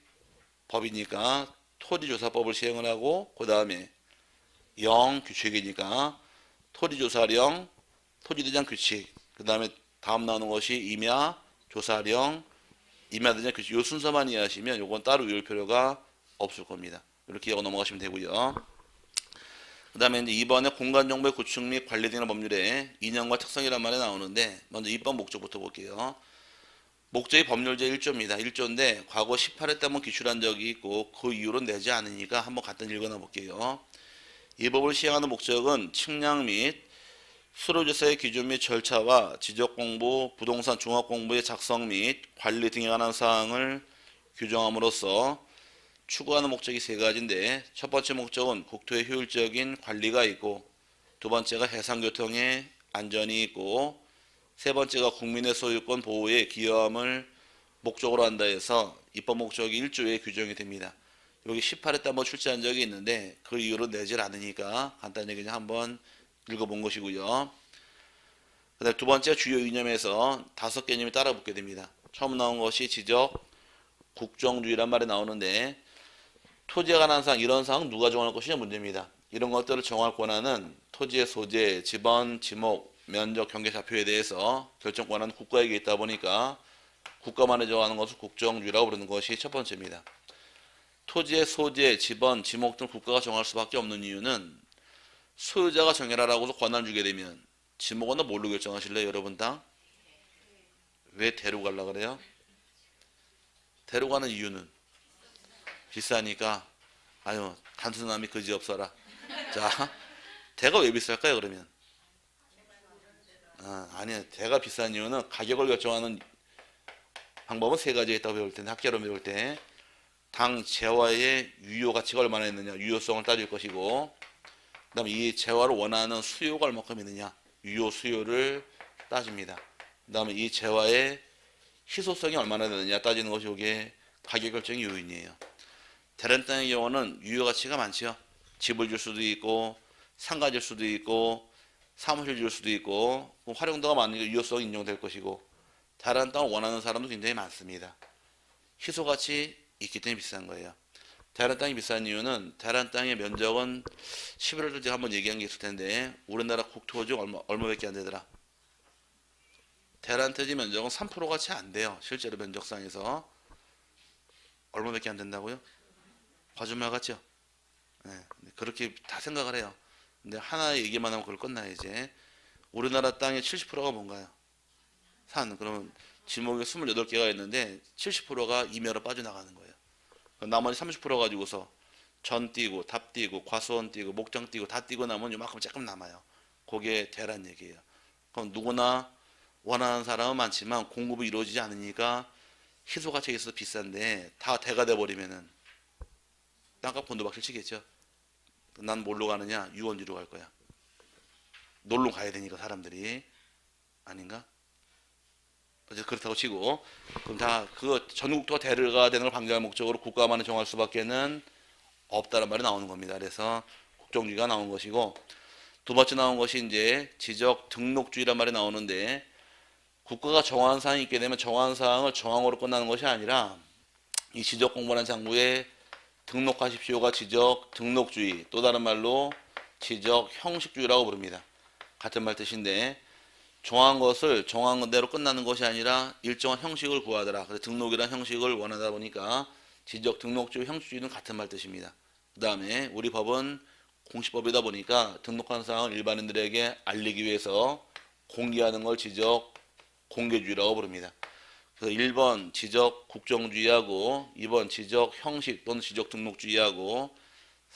법이니까 토지조사법을 시행을 하고 그 다음에 영 규칙이니까 토지조사령, 토지대장 규칙 그 다음에 다음 나오는 것이 임야, 조사령, 임야대장 규칙 이 순서만 이해하시면 요건 따로 외울 필요가 없을 겁니다. 이렇게 이해하고 넘어가시면 되고요. 그 다음에 이제 이번에 공간정보의 구축 및 관리 등의 법률에 인형과 특성이란 말이 나오는데 먼저 입법 목적부터 볼게요. 목적이 법률 제1조입니다. 1조인데 과거 18회 때 한번 기출한 적이 있고 그 이후로는 내지 않으니까 한번 간단히 읽어놔 볼게요. 이 법을 시행하는 목적은 측량 및 수로조사의 기준 및 절차와 지적공부, 부동산 종합공부의 작성 및 관리 등에 관한 사항을 규정함으로써 추구하는 목적이 세 가지인데 첫 번째 목적은 국토의 효율적인 관리가 있고 두 번째가 해상교통의 안전이 있고 세 번째가 국민의 소유권 보호에 기여함을 목적으로 한다 해서 입법 목적이 1조에 규정이 됩니다. 여기 18회 때 한번 출제한 적이 있는데 그 이후로 내질 않으니까 간단히 그냥 한번 읽어본 것이고요. 그 다음에 두 번째 주요 이념에서 5개념이 따라 붙게 됩니다. 처음 나온 것이 지적, 국정주의란 말이 나오는데 토지에 관한 사항 이런 사항 누가 정할 것이냐 문제입니다. 이런 것들을 정할 권한은 토지의 소재, 지번, 지목, 면적, 경계좌표에 대해서 결정 권한은 국가에게 있다 보니까 국가만이 정하는 것을 국정주의라고 부르는 것이 첫 번째입니다. 토지의 소재, 지번, 지목 등 국가가 정할 수밖에 없는 이유는 소유자가 정해라라고 해서 권한을 주게 되면 지목은 뭘로 결정하실래요 여러분 다? 왜 대로 가려고 그래요? 대로 가는 이유는 비싸니까 아유 단순함이 그지없어라. 자 대가 왜 비쌀까요 그러면? 아니요 대가 비싼 이유는 가격을 결정하는 방법은 세 가지가 있다고 배울 텐데 학계로 배울 때 당 재화의 유효 가치가 얼마나 있느냐 유효성을 따질 것이고 그 다음에 이 재화를 원하는 수요가 얼마큼 있느냐 유효 수요를 따집니다. 그 다음에 이 재화의 희소성이 얼마나 되느냐 따지는 것이 이게 가격 결정의 요인이에요. 다른 땅의 경우는 유효 가치가 많죠. 집을 줄 수도 있고 상가 줄 수도 있고 사무실 줄 수도 있고 활용도가 많으니까 유효성이 인정될 것이고 다른 땅을 원하는 사람도 굉장히 많습니다. 희소 가치 있기 때문에 비싼 거예요. 대란 땅이 비싼 이유는 대란 땅의 면적은 11월 제가 한번 얘기한 게 있을 텐데 우리나라 국토 중 얼마밖에 안 되더라. 대란 토지 면적은 3%가 채 안 돼요. 실제로 면적상에서 얼마밖에 안 된다고요? 거짓말 같죠? 네, 그렇게 다 생각을 해요. 근데 하나 얘기만 하면 그걸 끝나요 이제. 우리나라 땅의 70%가 뭔가요? 산. 그러면 지목에 28개가 있는데 70%가 임야로 빠져나가는 거예요. 나머지 30% 가지고서 전 띄고 답 띄고 과수원 띄고 목장 띄고 다 띄고 나면 요만큼 조금 남아요. 그게 대란 얘기예요. 그럼 누구나 원하는 사람은 많지만 공급이 이루어지지 않으니까 희소 가치가 있어서 비싼데 다 대가 돼버리면은 땅값 곤두박질 치겠죠. 난 뭘로 가느냐? 유원지로 갈 거야. 놀러 가야 되니까 사람들이 아닌가? 어쨌든 그렇다고 치고 그럼 다 그거 전국토가 대르가 되는 걸 방지할 목적으로 국가만을 정할 수밖에는 없다는 말이 나오는 겁니다. 그래서 국정주의가 나온 것이고 두 번째 나온 것이 이제 지적 등록주의란 말이 나오는데 국가가 정한 사항이 있게 되면 정한 사항을 정항으로 끝나는 것이 아니라 이 지적 공부라는 장부에 등록하십시오가 지적 등록주의 또 다른 말로 지적 형식주의라고 부릅니다. 같은 말 뜻인데 정한 것을 정한 대로 끝나는 것이 아니라 일정한 형식을 구하더라. 그래서 등록이란 형식을 원하다 보니까 지적 등록주의 형식주의는 같은 말 뜻입니다. 그 다음에 우리 법은 공시법이다 보니까 등록한 사항을 일반인들에게 알리기 위해서 공개하는 걸 지적 공개주의라고 부릅니다. 그래서 1번 지적 국정주의하고 2번 지적 형식 또는 지적 등록주의하고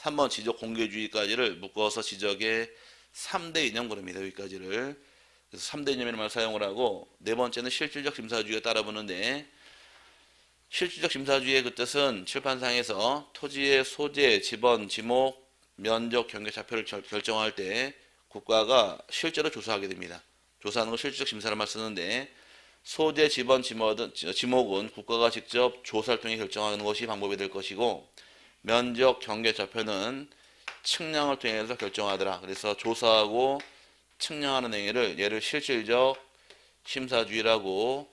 3번 지적 공개주의까지를 묶어서 지적의 3대 이념 그럽니다. 여기까지를. 그래서 3대 이념이라는 말을 사용을 하고, 네 번째는 실질적 심사주의가 따라붙는데, 실질적 심사주의의 그 뜻은 칠판상에서 토지의 소재, 지번, 지목, 면적, 경계 좌표를 결정할 때 국가가 실제로 조사하게 됩니다. 조사하는 걸 실질적 심사를 말 쓰는데, 소재, 지번, 지목은 국가가 직접 조사를 통해 결정하는 것이 방법이 될 것이고, 면적, 경계 좌표는 측량을 통해서 결정하더라. 그래서 조사하고 측량하는 행위를 얘를 실질적 심사주의라고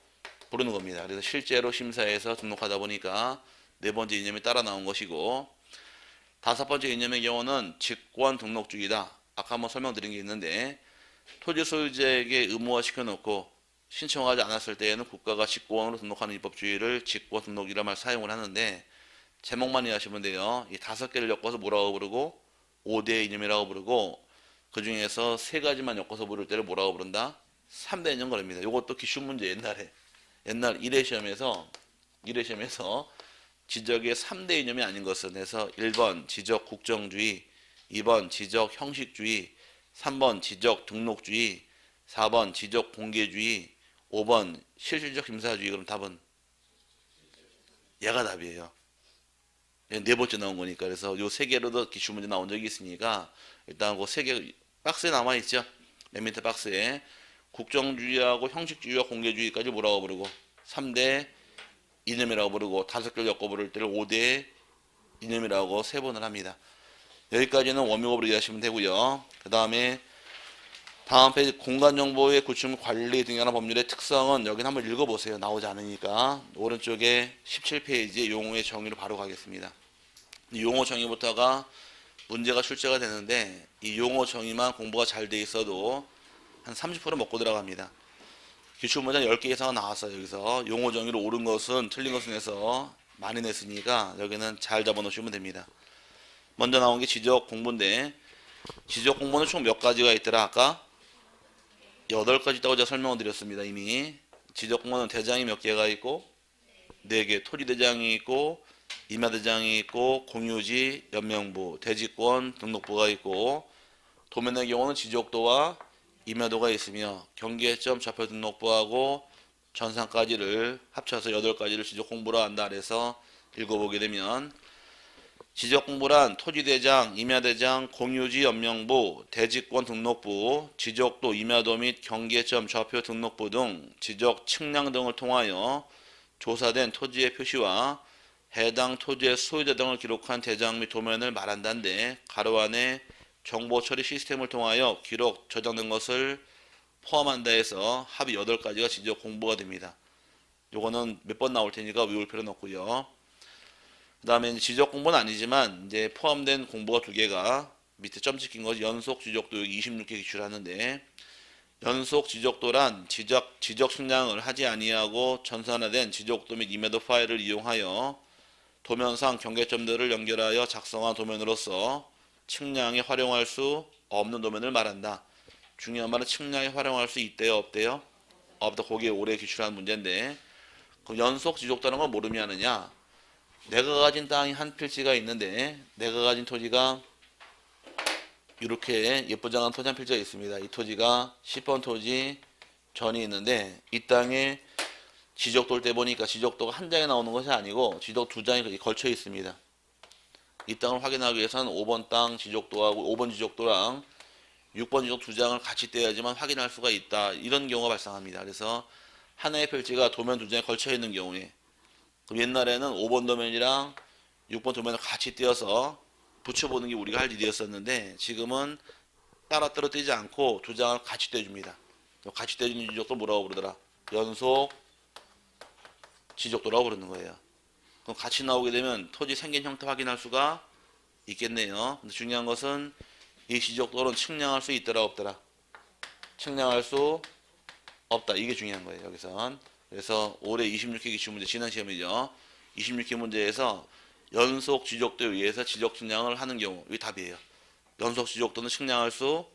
부르는 겁니다. 그래서 실제로 심사해서 등록하다 보니까 네 번째 이념이 따라 나온 것이고, 다섯 번째 이념의 경우는 직권 등록주의다. 아까 한번 설명드린 게 있는데, 토지 소유자에게 의무화 시켜놓고 신청하지 않았을 때에는 국가가 직권으로 등록하는 입법주의를 직권 등록이라 말 사용을 하는데, 제목만 이해하시면 돼요. 이 다섯 개를 엮어서 뭐라고 부르고 5대 이념이라고 부르고, 그 중에서 세 가지만 엮어서 부를 때를 뭐라고 부른다? 3대 이념 그럽니다. 이것도 기출문제 옛날 1회 시험에서 지적의 3대 이념이 아닌 것은 해서 1번 지적 국정주의, 2번 지적 형식주의, 3번 지적 등록주의, 4번 지적 공개주의, 5번 실질적 심사주의. 그럼 답은 얘가 답이에요. 네 번째 나온 거니까. 그래서 요 세 개로도 기출문제 나온 적이 있으니까 일단 그 세 개 박스에 남아 있죠. 맨 밑에 박스에 국정주의하고 형식주의와 공개주의까지 뭐라고 부르고 3대 이념이라고 부르고, 다섯 개를 엮어 부를 때를 5대 이념이라고 세 번을 합니다. 여기까지는 워밍업으로 이해하시면 되고요. 그 다음에 다음 페이지 공간정보의 구축 관리 등에 관한 법률의 특성은 여기는 한번 읽어보세요. 나오지 않으니까. 오른쪽에 17페이지 용어의 정의로 바로 가겠습니다. 용어 정의부터가 문제가 출제가 되는데, 이 용어 정의만 공부가 잘 돼 있어도 한 30% 먹고 들어갑니다. 기출문제 10개 이상은 나왔어요. 여기서 용어 정의로 옳은 것은 틀린 것은 해서 많이 냈으니까 여기는 잘 잡아놓으시면 됩니다. 먼저 나온 게 지적 공부인데, 지적 공부는 총 몇 가지가 있더라? 아까 8가지 있다고 제가 설명을 드렸습니다. 이미 지적 공부는 대장이 몇 개가 있고 4개, 토지대장이 있고 임야대장이 있고 공유지, 연명부, 대지권, 등록부가 있고, 도면의 경우는 지적도와 임야도가 있으며 경계점 좌표 등록부하고 전산까지를 합쳐서 8가지를 지적 공부로 한다. 그래서 읽어보게 되면, 지적 공부란 토지대장, 임야대장, 공유지, 연명부, 대지권 등록부, 지적도, 임야도 및 경계점 좌표 등록부 등 지적 측량 등을 통하여 조사된 토지의 표시와 해당 토지의 소유자 등을 기록한 대장 및 도면을 말한다는데, 가로 안에 정보 처리 시스템을 통하여 기록, 저장된 것을 포함한다 해서 합이 8가지가 지적 공부가 됩니다. 요거는 몇 번 나올 테니까 외울 필요는 없고요. 그 다음에 지적 공부는 아니지만 이제 포함된 공부가 2개가 밑에 점 찍힌 것이 연속 지적도 26개 기출하는데, 연속 지적도란 지적 측량을 하지 아니하고 전산화된 지적도 및 임야도 파일을 이용하여 도면상 경계점들을 연결하여 작성한 도면으로서 측량에 활용할 수 없는 도면을 말한다. 중요한 말은 측량에 활용할 수 있대요, 없대요? 없다. 거기에 오래 기출한 문제인데, 그 연속 지적도라는 걸 모르면 하느냐? 내가 가진 땅이 한 필지가 있는데, 내가 가진 토지가 이렇게 예쁘장한 토지 한 필지가 있습니다. 이 토지가 10번 토지 전이 있는데, 이 땅에 지적도를 떼보니까 지적도가 한 장에 나오는 것이 아니고 지적 2장이 걸쳐 있습니다. 이 땅을 확인하기 위해서는 5번 땅 지적도하고 5번 지적도랑 6번 지적 2장을 같이 떼야지만 확인할 수가 있다. 이런 경우가 발생합니다. 그래서 하나의 필지가 도면 2장에 걸쳐 있는 경우에, 그럼 옛날에는 5번 도면이랑 6번 도면을 같이 떼어서 붙여보는 게 우리가 할 일이었었는데, 지금은 따로따로 떼지 않고 2장을 같이 떼줍니다. 같이 떼주는 지적도 뭐라고 부르더라? 연속 지적도라고 부르는 거예요. 그럼 같이 나오게 되면 토지 생긴 형태 확인할 수가 있겠네요. 근데 중요한 것은 이 지적도는 측량할 수 있더라, 없더라? 측량할 수 없다. 이게 중요한 거예요, 여기선. 그래서 올해 26회 기출문제, 지난 시험이죠. 26회 문제에서 연속 지적도에 의해서 지적 측량을 하는 경우, 이게 답이에요. 연속 지적도는 측량할 수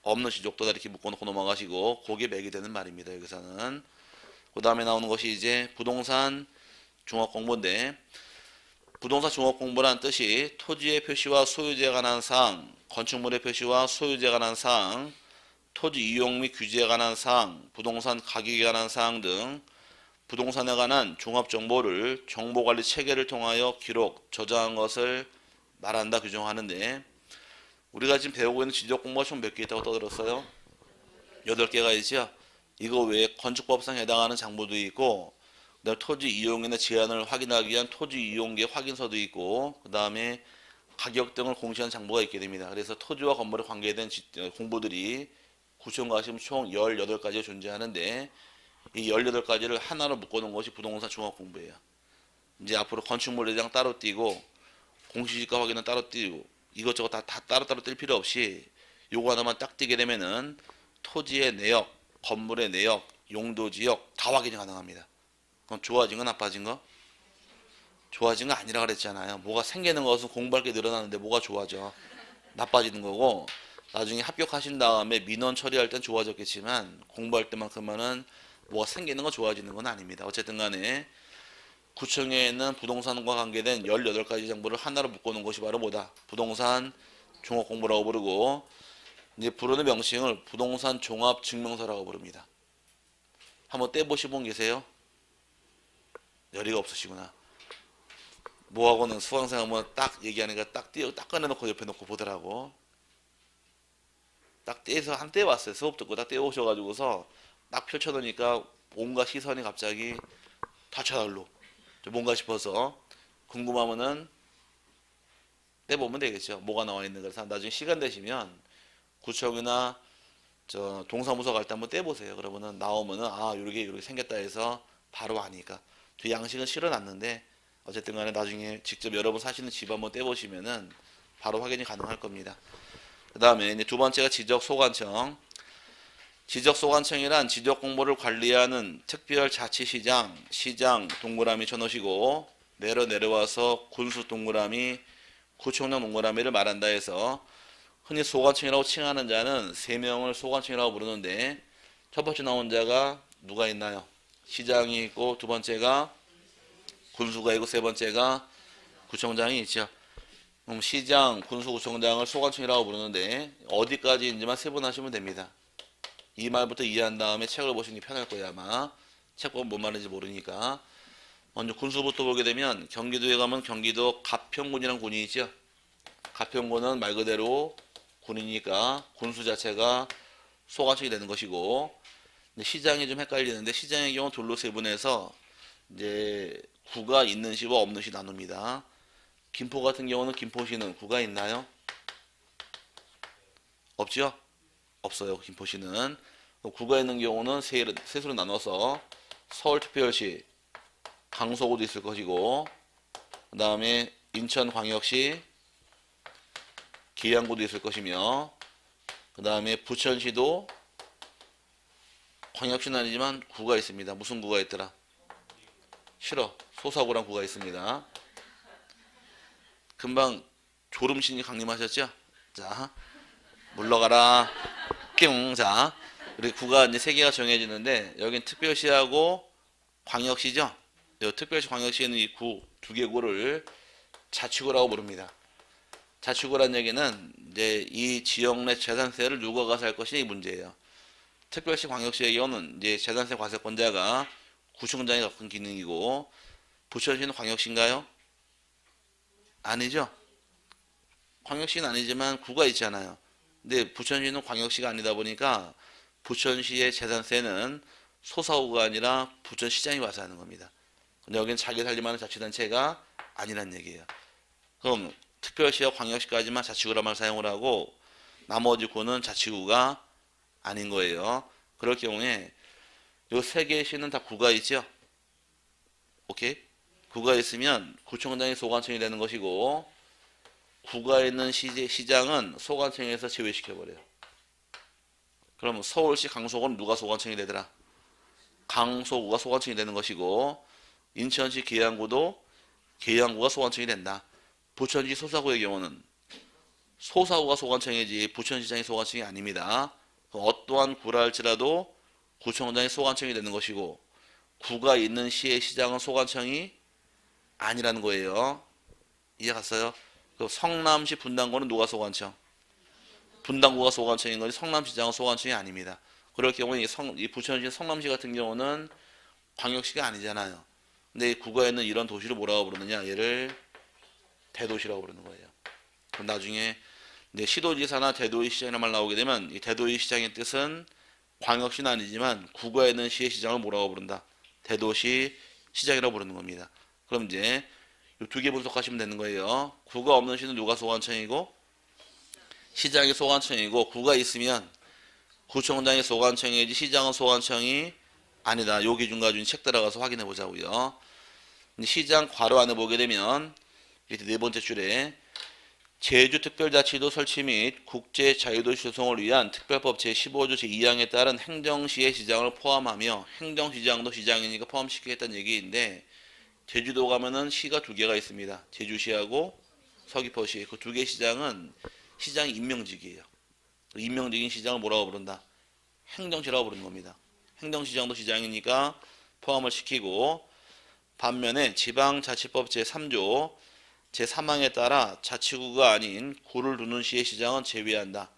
없는 지적도다. 이렇게 묶어놓고 넘어가시고, 그게 맥이 되는 말입니다, 여기서는. 그 다음에 나오는 것이 이제 부동산 종합 공부인데, 부동산 종합 공부란 뜻이 토지의 표시와 소유제에 관한 사항, 건축물의 표시와 소유제에 관한 사항, 토지 이용 및 규제에 관한 사항, 부동산 가격에 관한 사항 등 부동산에 관한 종합 정보를 정보관리 체계를 통하여 기록, 저장한 것을 말한다, 규정하는데, 우리가 지금 배우고 있는 지적 공부가 총 몇 개 있다고 떠들었어요? 8개가 있죠. 이거 외에 건축법상 해당하는 장부도 있고, 그다음 토지 이용이나 제한을 확인하기 위한 토지 이용계 확인서도 있고, 그 다음에 가격 등을 공시하는 장부가 있게 됩니다. 그래서 토지와 건물에 관계된 공부들이 구청 가시면 총 18가지가 존재하는데, 이 18가지를 하나로 묶어놓은 것이 부동산 종합 공부예요. 이제 앞으로 건축물에 대한 따로 띄고, 공시지가 확인은 따로 띄고, 이것저것 다 따로따로 뜰 필요 없이 요거 하나만 딱 띄게 되면은 토지의 내역, 건물의 내역, 용도 지역 다 확인이 가능합니다. 그럼 좋아진 거 나빠진 거? 좋아진 거 아니라 그랬잖아요. 뭐가 생기는 것은 공부할 게 늘어나는데 뭐가 좋아져? 나빠지는 거고, 나중에 합격하신 다음에 민원 처리할 땐 좋아졌겠지만 공부할 때만큼은 뭐가 생기는 거 좋아지는 건 아닙니다. 어쨌든 간에 구청에 있는 부동산과 관계된 18가지 정보를 하나로 묶어놓은 것이 바로 뭐다? 부동산 종합공부라고 부르고, 이제 부르는 명칭을 부동산 종합증명서라고 부릅니다. 한번 떼보신 분 계세요? 열의가 없으시구나. 뭐하고는 수강생 한번 딱 얘기하니까 딱 꺼내놓고 옆에 놓고 보더라고. 딱 떼서 한 떼봤어요. 수업 듣고 딱 떼오셔가지고서 딱 펼쳐놓으니까 온갖 시선이 갑자기 다 저절로 뭔가 싶어서 궁금하면은 떼보면 되겠죠. 뭐가 나와 있는 거서 나중에 시간 되시면 구청이나 저 동사무소 갈 때 한번 떼보세요. 그러면은 나오면은 아 요렇게 생겼다 해서 바로 아니까. 그 양식은 실어놨는데 어쨌든 간에 나중에 직접 여러분 사시는 집 한번 떼보시면은 바로 확인이 가능할 겁니다. 그 다음에 이제 두 번째가 지적소관청. 지적소관청이란 지적공모를 관리하는 특별 자치시장, 시장 동그라미 쳐놓으시고 내려와서 군수 동그라미, 구청장 동그라미를 말한다 해서 흔히 소관청이라고 칭하는 자는 3명을 소관청이라고 부르는데, 첫 번째 나온 자가 누가 있나요? 시장이 있고, 두 번째가 군수가 있고, 세 번째가 구청장이 있죠. 그럼 시장, 군수, 구청장을 소관청이라고 부르는데 어디까지인지만 세분하시면 됩니다. 이 말부터 이해한 다음에 책을 보시는 게 편할 거예요. 아마 책 보면 뭔 말인지 모르니까. 먼저 군수부터 보게 되면 경기도에 가면 경기도 가평군이라는 군이 있죠. 가평군은 말 그대로 군이니까 군수 자체가 소관청이 되는 것이고, 시장이 좀 헷갈리는데 시장의 경우 둘로 세분해서 이제 구가 있는 시와 없는 시 나눕니다. 김포 같은 경우는 김포시는 구가 있나요? 없죠? 없어요. 김포시는. 구가 있는 경우는 셋으로 나눠서 서울특별시, 강서구도 있을 것이고, 그 다음에 인천광역시, 계양구도 있을 것이며, 그 다음에 부천시도 광역시는 아니지만 구가 있습니다. 무슨 구가 있더라? 싫어. 소사구란 구가 있습니다. 금방 졸음신이 강림하셨죠? 자, 물러가라. 뿅. 자, 우리 구가 이제 3개가 정해지는데, 여긴 특별시하고 광역시죠? 이 특별시 광역시에는 이 구, 2개 구를 자치구라고 부릅니다. 자치구란 얘기는 이제 이 지역 내 재산세를 누가 가서 할 것이 문제예요. 특별시 광역시의 경우는 이제 재산세 과세권자가 구청장이 갖는 기능이고, 부천시는 광역시인가요? 아니죠. 광역시는 아니지만 구가 있잖아요. 근데 부천시는 광역시가 아니다 보니까 부천시의 재산세는 소사구가 아니라 부천시장이 와서 하는 겁니다. 근데 여기는 자기 살림하는 자치단체가 아니란 얘기예요. 그럼 특별시와 광역시까지만 자치구란 사용을 하고 나머지 구는 자치구가 아닌 거예요. 그럴 경우에 요 3개의 시는 다 구가 있죠. 오케이? 구가 있으면 구청장이 소관청이 되는 것이고, 구가 있는 시장은 소관청에서 제외시켜버려요. 그럼 서울시 강서구는 누가 소관청이 되더라? 강서구가 소관청이 되는 것이고, 인천시 계양구도 계양구가 소관청이 된다. 부천시 소사구의 경우는 소사구가 소관청이지 부천시장이 소관청이 아닙니다. 어떠한 구라 할지라도 구청장이 소관청이 되는 것이고, 구가 있는 시의 시장은 소관청이 아니라는 거예요. 이해 갔어요? 그 성남시 분당구는 누가 소관청? 분당구가 소관청인 거지 성남시장은 소관청이 아닙니다. 그럴 경우에 이 부천시 성남시 같은 경우는 광역시가 아니잖아요. 근데 국어에는 이런 도시를 뭐라고 부르느냐? 얘를 대도시라고 부르는 거예요. 그럼 나중에 이제 시도지사나 대도시장이라는 말 나오게 되면 이 대도시장의 뜻은 광역시는 아니지만 국어에는 시의 시장을 뭐라고 부른다? 대도시 시장이라고 부르는 겁니다. 그럼 이제 이 두 개 분석하시면 되는 거예요. 구가 없는 시는 누가 소관청이고 시장이 소관청이고 구가 있으면 구청장이 소관청이지 시장은 소관청이 아니다. 요 기준 가지고 책 들어가서 확인해 보자고요. 시장 괄호 안에 보게 되면 밑에 네 번째 줄에 제주특별자치도 설치 및 국제자유도시 조성을 위한 특별법 제15조 제2항에 따른 행정시의 시장을 포함하며 행정시장도 시장이니까 포함시키겠다는 얘기인데 제주도 가면은 시가 두 개가 있습니다. 제주시하고 서귀포시. 그 두 개 시장은 시장이 임명직이에요. 임명직인 시장을 뭐라고 부른다? 행정시라고 부르는 겁니다. 행정시장도 시장이니까 포함을 시키고 반면에 지방자치법 제3조 제3항에 따라 자치구가 아닌 구를 두는 시의 시장은 제외한다.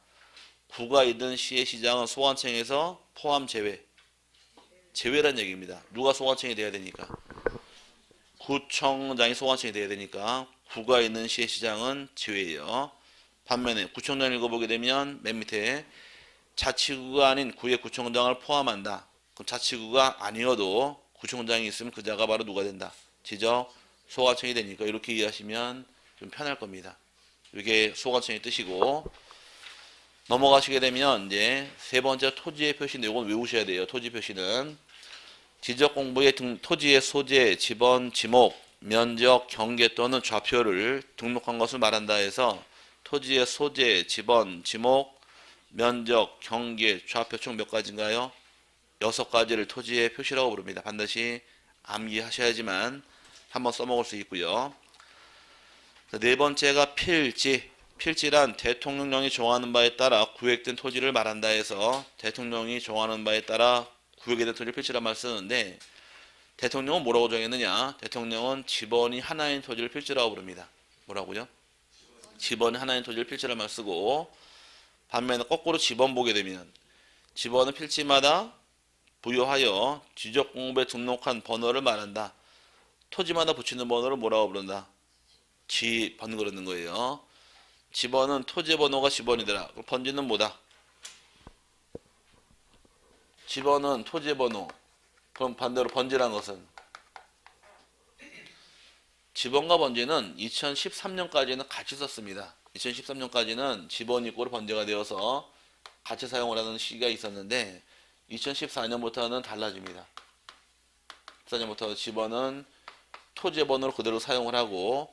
구가 있는 시의 시장은 소관청에서 포함 제외. 제외란 얘기입니다. 누가 소관청이 돼야 되니까? 구청장이 소관청이 돼야 되니까 구가 있는 시의 시장은 제외예요. 반면에 구청장 읽어보게 되면 맨 밑에 자치구가 아닌 구의 구청장을 포함한다. 그럼 자치구가 아니어도 구청장이 있으면 그자가 바로 누가 된다? 지적 소관청이 되니까 이렇게 이해하시면 좀 편할 겁니다. 이게 소관청의 뜻이고 넘어가시게 되면 이제 세 번째 토지의 표시인데 이건 외우셔야 돼요. 토지 표시는 지적 공부의 토지의 소재, 지번, 지목, 면적, 경계 또는 좌표를 등록한 것을 말한다 해서 토지의 소재, 지번, 지목, 면적, 경계, 좌표 총 몇 가지인가요? 6가지를 토지의 표시라고 부릅니다. 반드시 암기하셔야지만 한번 써먹을 수 있고요. 네 번째가 필지. 필지란 대통령령이 정하는 바에 따라 구획된 토지를 말한다 해서 대통령이 정하는 바에 따라 구획에 대한 토지를 필지란 말 쓰는데 대통령은 뭐라고 정했느냐? 대통령은 지번이 하나인 토지를 필지라고 부릅니다. 뭐라고요? 지번이 하나인 토지를 필지란 말 쓰고 반면에 거꾸로 지번 보게 되면 지번은 필지마다 부여하여 지적공부에 등록한 번호를 말한다. 토지마다 붙이는 번호를 뭐라고 부른다? 지번 그러는 거예요. 지번은 토지 번호가 지번이더라. 그럼 번지는 뭐다? 지번은 토지 번호. 그럼 반대로 번지란 것은 지번과 번지는 2013년까지는 같이 썼습니다. 2013년까지는 지번 이꼬르 번지가 되어서 같이 사용을 하는 시기가 있었는데 2014년부터는 달라집니다. 14년부터 지번은 토지 번호를 그대로 사용을 하고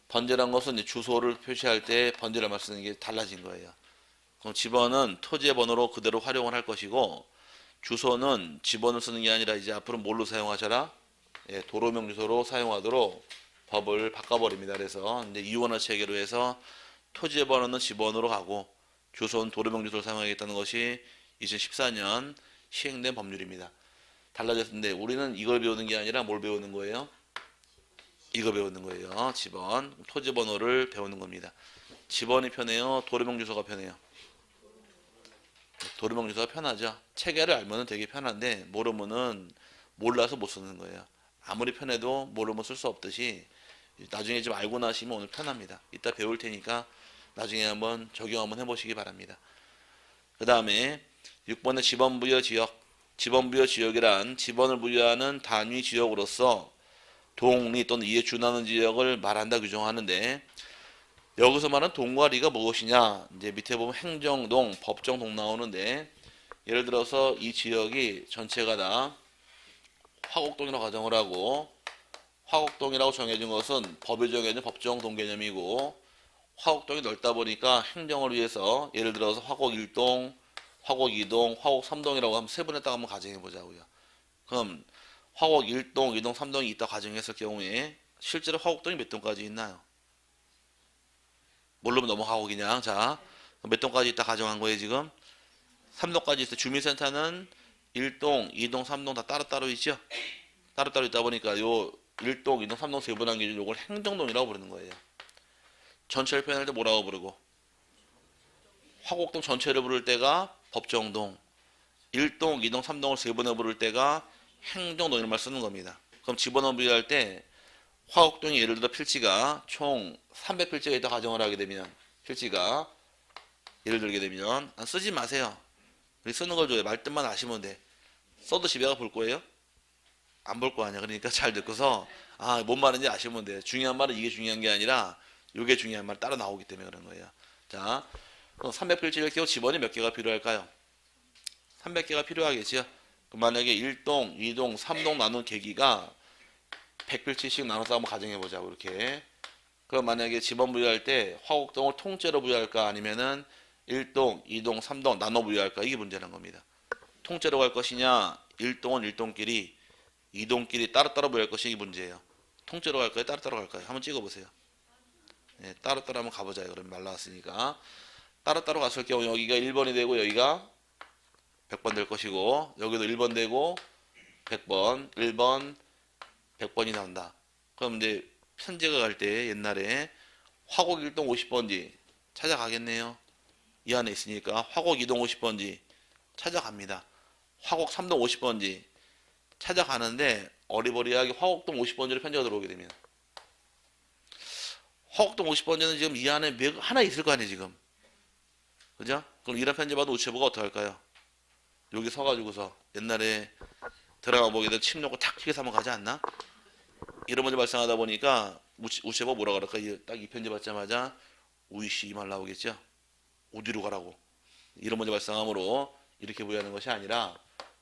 번지란 것은 이제 주소를 표시할 때 번지란 말 쓰는 게 달라진 거예요. 그럼 지번은 토지의 번호로 그대로 활용을 할 것이고 주소는 지번을 쓰는 게 아니라 이제 앞으로 뭘로 사용하셔라? 예, 도로명 주소로 사용하도록 법을 바꿔버립니다. 그래서 이제 이원화 체계로 해서 토지의 번호는 지번으로 가고 주소는 도로명 주소를 사용하겠다는 것이 2014년 시행된 법률입니다. 달라졌는데 우리는 이걸 배우는 게 아니라 뭘 배우는 거예요? 이거 배우는 거예요. 지번, 토지 번호를 배우는 겁니다. 지번이 편해요? 도로명 주소가 편해요? 도로명 주소가 편하죠. 체계를 알면 되게 편한데 모르면은 몰라서 못 쓰는 거예요. 아무리 편해도 모르면 쓸 수 없듯이 나중에 좀 알고 나시면 오늘 편합니다. 이따 배울 테니까 나중에 한번 적용 한번 해보시기 바랍니다. 그 다음에 6번의 지번부여 지역. 지번부여 지역이란 지번을 부여하는 단위 지역으로서 동리 또는 이에 준하는 지역을 말한다 규정하는데 여기서 말하는 동과 리가 무엇이냐? 이제 밑에 보면 행정동, 법정동 나오는데 예를 들어서 이 지역이 전체가 다 화곡동이라고 가정을 하고 화곡동이라고 정해진 것은 법이 정해진 법정동 개념이고 화곡동이 넓다 보니까 행정을 위해서 예를 들어서 화곡 1동, 화곡 2동, 화곡 3동이라고 한번 세분했다가 한번 가정해 보자고요. 그럼 화곡 1동, 2동, 3동이 있다 가정했을 경우에 실제로 화곡동이 몇 동까지 있나요? 모르면 넘어가고 그냥 자 몇 동까지 있다 가정한 거예요 지금? 3동까지 있어요. 주민센터는 1동, 2동, 3동 다 따로따로 있죠? 따로따로 있다 보니까 요 1동, 2동, 3동 세분한 기준 요걸 행정동이라고 부르는 거예요. 전체를 표현할 때 뭐라고 부르고, 화곡동 전체를 부를 때가 법정동, 1동, 2동, 3동을 세 번에 부를 때가 행정동 이런 말 쓰는 겁니다. 그럼 집어넣어 부여할 때 화곡동이 예를 들어 필지가 총 300필지가 있다 가정을 하게 되면, 필지가 예를 들게 되면 쓰지 마세요. 쓰는 걸 줘요. 말뜻만 아시면 돼. 써도 집에가 볼 거예요? 안 볼 거 아니야. 그러니까 잘 듣고서 뭔 말인지 아시면 돼. 중요한 말은 이게 중요한 게 아니라 이게 중요한 말 따라 나오기 때문에 그런 거예요. 자, 그럼 300필지를 끼고 집원이 몇 개가 필요할까요? 300개가 필요하겠지요. 그럼 만약에 1동, 2동, 3동 나눈 계기가 100필지씩 나눠서 한번 가정해보자고 이렇게. 그럼 만약에 집원 부여할 때 화곡동을 통째로 부여할까 아니면은 1동, 2동, 3동 나눠 부여할까 이게 문제라는 겁니다. 통째로 갈 것이냐 1동은 1동끼리 2동끼리 따로따로 부여할 것이 문제예요. 통째로 갈까요? 따로따로 갈까요? 한번 찍어보세요. 네, 따로따로 한번 가보자요. 그럼 말 나왔으니까 따로따로 갔을 경우 여기가 1번이 되고 여기가 100번 될 것이고 여기도 1번 되고 100번 1번 100번이 나온다. 그럼 이제 편지가 갈 때 옛날에 화곡 1동 50번지 찾아가겠네요. 이 안에 있으니까 화곡 2동 50번지 찾아갑니다. 화곡 3동 50번지 찾아가는데 어리버리하게 화곡동 50번지로 편지가 들어오게 되면 화곡동 50번지는 지금 이 안에 하나 있을 거 아니에요 지금. 그죠? 그럼 이런 편지 봐도 우체부가 어떻게 할까요? 여기 서가지고서 옛날에 드라마 보게 되면 침 놓고 탁 튀겨서 한번 가지 않나? 이런 문제 발생하다 보니까 우체부가 뭐라 그럴까? 딱 이 편지 받자마자 우이씨 이 말 나오겠죠? 어디로 가라고? 이런 문제 발생함으로 이렇게 부여하는 것이 아니라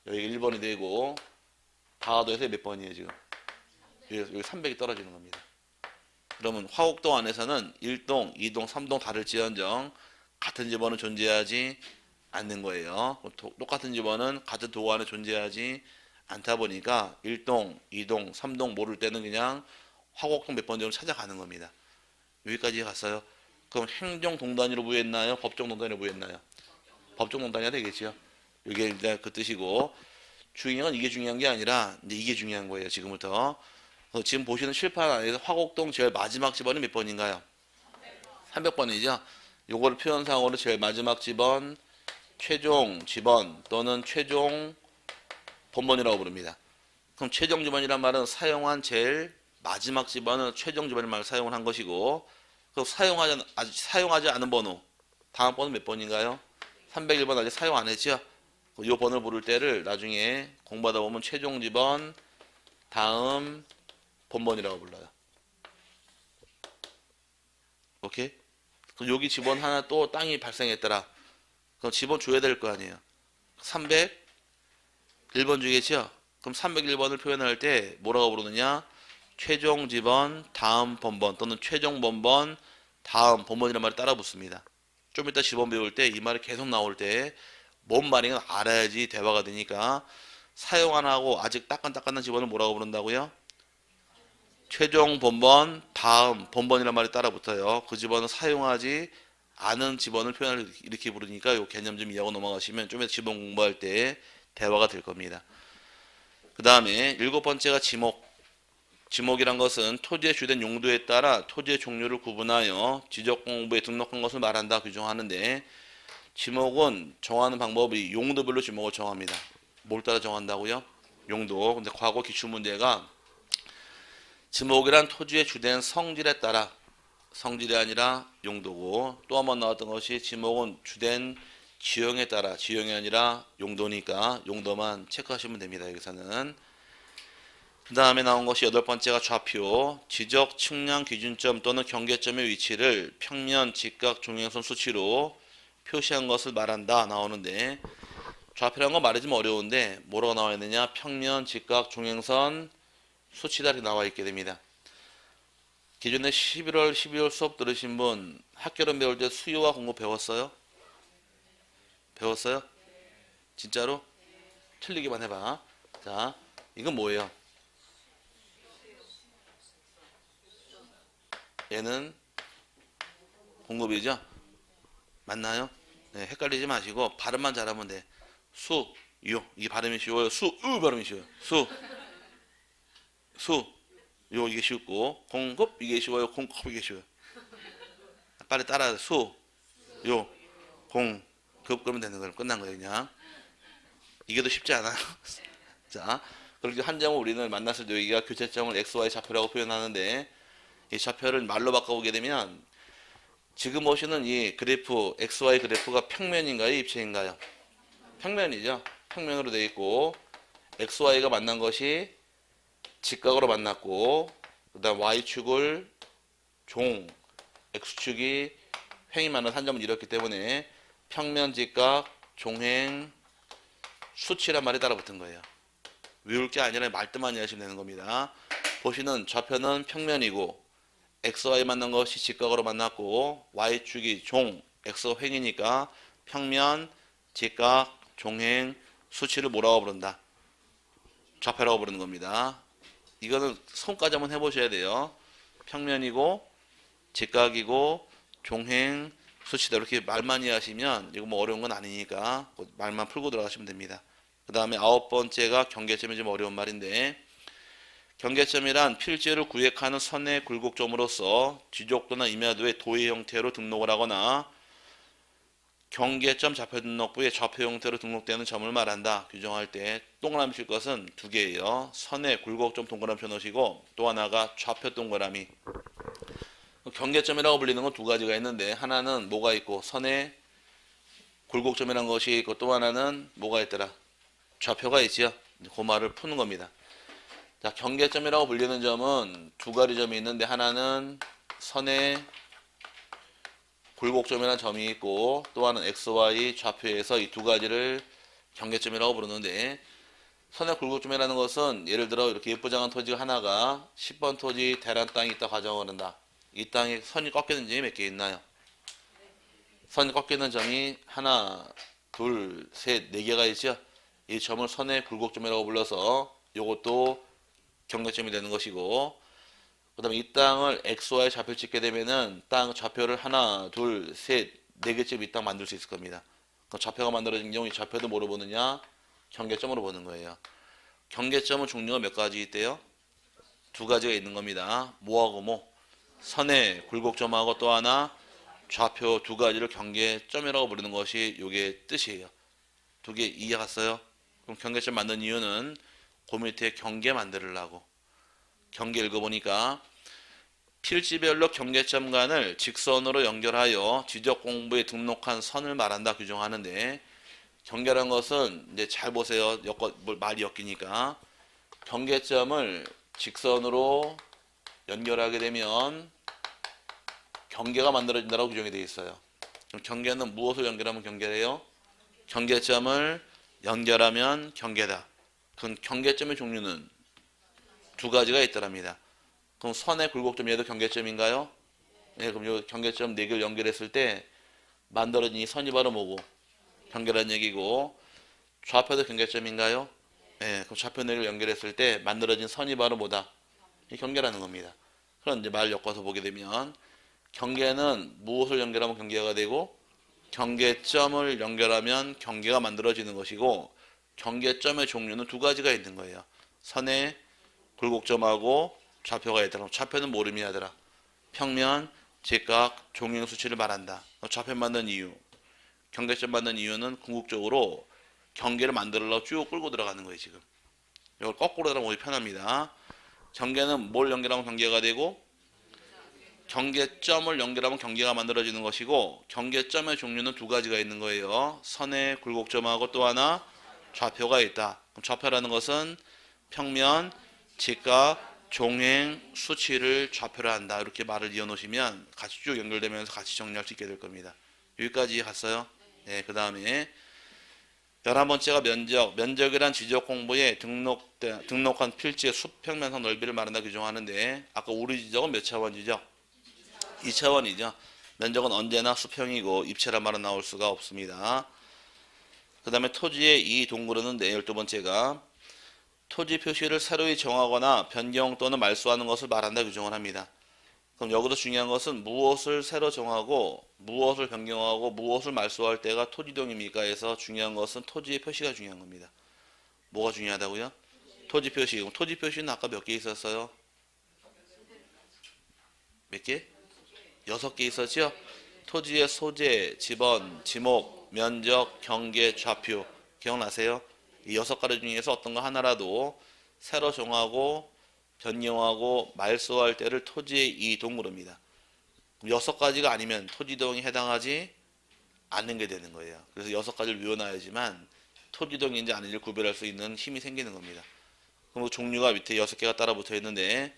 여기 1번이 되고 다하도에서 몇 번이에요 지금? 여기 300이 떨어지는 겁니다. 그러면 화곡동 안에서는 1동, 2동, 3동 다를지언정 같은 집원은 존재하지 않는 거예요. 똑같은 집원은 같은 도 안에 존재하지 않다 보니까 1동, 2동, 3동 모를 때는 그냥 화곡동 몇 번째로 찾아가는 겁니다. 여기까지 갔어요. 그럼 행정동단위로 부여했나요? 법정동단위로 부여했나요? 법정동단위가 되겠지요. 이게 이제 그 뜻이고 중요한 이게 중요한 게 아니라 이제 이게 중요한 거예요. 지금부터 지금 보시는 칠판 안에서 화곡동 제일 마지막 집원이 몇 번인가요? 300번이죠. 요거를 표현상으로 제일 마지막 집원, 최종 집원 또는 최종 본번이라고 부릅니다. 그럼 최종 집원이란 말은 사용한 제일 마지막 집원은 최종 집원의 말을 사용을 한 것이고 그럼 사용하지 않은 번호 다음 번은 몇 번인가요? 301번 아직 사용 안 했죠? 이 번을 부를 때를 나중에 공부하다 보면 최종 집원 다음 본번이라고 불러요. 오케이? 그럼 여기 집원 하나 또 땅이 발생했더라. 그럼 집원 줘야 될 거 아니에요. 301번 주겠죠? 그럼 301번을 표현할 때 뭐라고 부르느냐? 최종 집원 다음 본번 또는 최종 본번 다음 본번이라는 말이 따라 붙습니다. 좀 이따 집원 배울 때 이 말이 계속 나올 때 뭔 말인가 알아야지 대화가 되니까 사용 안 하고 아직 따끈따끈한 집원을 뭐라고 부른다고요? 최종 본번 다음 본번이라는 말이 따라 붙어요. 그 집원은 사용하지 않은 집원을 표현을 이렇게 부르니까 이 개념 좀 이해하고 넘어가시면 좀 이따 집원 공부할 때 대화가 될 겁니다. 그 다음에 7번째가 지목. 지목이란 것은 토지의 주된 용도에 따라 토지의 종류를 구분하여 지적공부에 등록한 것을 말한다 규정하는데 지목은 정하는 방법이 용도별로 지목을 정합니다. 뭘 따라 정한다고요? 용도. 근데 과거 기출문제가 지목이란 토지의 주된 성질에 따라 성질이 아니라 용도고 또 한 번 나왔던 것이 지목은 주된 지형에 따라 지형이 아니라 용도니까 용도만 체크하시면 됩니다. 여기서는 그 다음에 나온 것이 8번째가 좌표, 지적 측량 기준점 또는 경계점의 위치를 평면, 직각, 종횡선 수치로 표시한 것을 말한다 나오는데 좌표라는 건 말이 좀 어려운데 뭐라고 나와 있느냐? 평면, 직각, 종횡선 수치다 이렇게 나와 있게 됩니다. 기존에 11월, 12월 수업 들으신 분 학교론 배울 때 수요와 공급 배웠어요? 배웠어요? 진짜로? 틀리기만 해봐. 자, 이건 뭐예요? 얘는 공급이죠? 맞나요? 네, 헷갈리지 마시고 발음만 잘하면 돼. 수, 요 이게 발음이 쉬워요. 발음이 쉬워요. 수, 요 이게 쉽고 공급 이게 쉬워요. 공급 이게 쉬워요. 빨리 따라. 수, 요, 공. 급 끄면 되는 거예요. 끝난 거예요, 그냥. 이게 더 쉽지 않아요? 자, 그렇게 한 점을 우리는 만났을 때 여기가 교차점을 XY 좌표라고 표현하는데, 이 좌표를 말로 바꿔보게 되면 지금 보시는 이 그래프, XY 그래프가 평면인가요? 입체인가요? 평면이죠. 평면으로 되어 있고 XY가 만난 것이 직각으로 만났고 그 다음 Y축을 종, X축이 횡이 만난 한 점을 이뤘기 때문에 평면, 직각, 종횡, 수치란 말이 따라붙은 거예요. 외울 게 아니라 말뜻만 이해하시면 되는 겁니다. 보시는 좌표는 평면이고 XY 만난 것이 직각으로 만났고 Y축이 종, X횡이니까 평면, 직각, 종횡, 수치를 뭐라고 부른다? 좌표라고 부르는 겁니다. 이거는 손까지 한번 해보셔야 돼요. 평면이고 직각이고 종횡, 수치다 이렇게 말만 이해하시면 이거 뭐 어려운 건 아니니까 말만 풀고 들어가시면 됩니다. 그 다음에 9번째가 경계점이 좀 어려운 말인데 경계점이란 필지를 구획하는 선의 굴곡점으로서 지적도나 임야도의 도의 형태로 등록을 하거나 경계점 좌표 등록부에 좌표 형태로 등록되는 점을 말한다. 규정할 때 동그라미 칠 것은 두 개예요. 선의 굴곡점 동그라미 쳐놓으시고 또 하나가 좌표 동그라미. 경계점이라고 불리는 건 두 가지가 있는데 하나는 뭐가 있고 선의 굴곡점이라는 것이 있고 또 하나는 뭐가 있더라? 좌표가 있지요. 그 말을 푸는 겁니다. 자, 경계점이라고 불리는 점은 두 가지 점이 있는데 하나는 선의 굴곡점이라는 점이 있고 또 하나는 XY 좌표에서 이 두 가지를 경계점이라고 부르는데 선의 굴곡점이라는 것은 예를 들어 이렇게 예쁘장한 토지가 하나가 10번 토지 대란 땅이 있다 가정을 한다. 이 땅에 선이 꺾이는 점이 몇 개 있나요? 선이 꺾이는 점이 하나, 둘, 셋, 네 개가 있죠. 이 점을 선의 굴곡점이라고 불러서 이것도 경계점이 되는 것이고 그 다음에 이 땅을 XY 좌표를 찍게 되면은 땅 좌표를 하나, 둘, 셋, 네 개쯤 이 땅 만들 수 있을 겁니다. 그 좌표가 만들어진 경우 이 좌표도 뭐로 보느냐? 경계점으로 보는 거예요. 경계점은 종류가 몇 가지 있대요? 두 가지가 있는 겁니다. 뭐하고 뭐? 선의 굴곡점하고 또 하나 좌표 두 가지를 경계점이라고 부르는 것이 요게 뜻이에요. 두 개 이해갔어요? 그럼 경계점 만든 이유는 그 밑에 경계 만들으려고. 경계 읽어보니까 필지별로 경계점간을 직선으로 연결하여 지적 공부에 등록한 선을 말한다 규정하는데 경계란 것은 이제 잘 보세요. 말이 엮이니까 경계점을 직선으로 연결하게 되면 경계가 만들어진다고 규정이 되어 있어요. 그럼 경계는 무엇을 연결하면 경계래요? 경계점을 연결하면 경계다. 그럼 경계점의 종류는 두 가지가 있더랍니다. 그럼 선의 굴곡점 얘도 경계점인가요? 네, 그럼 요 경계점 네 개를 연결했을 때 만들어진 이 선이 바로 뭐고? 경계라는 얘기고 좌표도 경계점인가요? 네, 그럼 좌표 네 개를 연결했을 때 만들어진 선이 바로 뭐다? 이 경계라는 겁니다. 그럼 이제 말 엮어서 보게 되면 경계는 무엇을 연결하면 경계가 되고 경계점을 연결하면 경계가 만들어지는 것이고 경계점의 종류는 두 가지가 있는 거예요. 선의 굴곡점하고 좌표가 있더라. 좌표는 뭐 의미하더라? 평면, 직각, 종횡 수치를 말한다. 좌표 만든 이유, 경계점 만든 이유는 궁극적으로 경계를 만들려고 쭉 끌고 들어가는 거예요. 지금 이걸 거꾸로 들어가면 편합니다. 경계는 뭘 연결하면 경계가 되고 경계점을 연결하면 경계가 만들어지는 것이고 경계점의 종류는 두 가지가 있는 거예요. 선의 굴곡점하고 또 하나 좌표가 있다. 그럼 좌표라는 것은 평면, 직각, 종횡, 수치를 좌표로 한다. 이렇게 말을 이어놓으시면 같이 쭉 연결되면서 같이 정리할 수 있게 될 겁니다. 여기까지 갔어요? 네, 그 다음에 11번째가 면적. 면적이란 지적 공부에 등록한 필지의 수평면적 넓이를 말한다 규정하는데 아까 우리 지적은 몇 차원 지적? 2차원이죠. 면적은 언제나 수평이고 입체란 말은 나올 수가 없습니다. 그 다음에 토지의 이 동그르는데 12번째가 토지 표시를 새로이 정하거나 변경 또는 말소하는 것을 말한다 규정을 합니다. 그럼 여기서 중요한 것은 무엇을 새로 정하고 무엇을 변경하고 무엇을 말소할 때가 토지동입니까 해서 중요한 것은 토지의 표시가 중요한 겁니다. 뭐가 중요하다고요? 토지 표시. 토지 표시는 아까 몇 개 있었어요? 몇 개? 6개 있었죠? 토지의 소재, 지번, 지목, 면적, 경계, 좌표 기억나세요? 이 6가지 중에서 어떤 거 하나라도 새로 정하고 변경하고 말소할 때를 토지의 이동으로입니다. 6가지가 아니면 토지동이 해당하지 않는 게 되는 거예요. 그래서 6가지를 외워놔야지만 토지동인지 아닌지를 구별할 수 있는 힘이 생기는 겁니다. 그럼 그 종류가 밑에 6개가 따라 붙어 있는데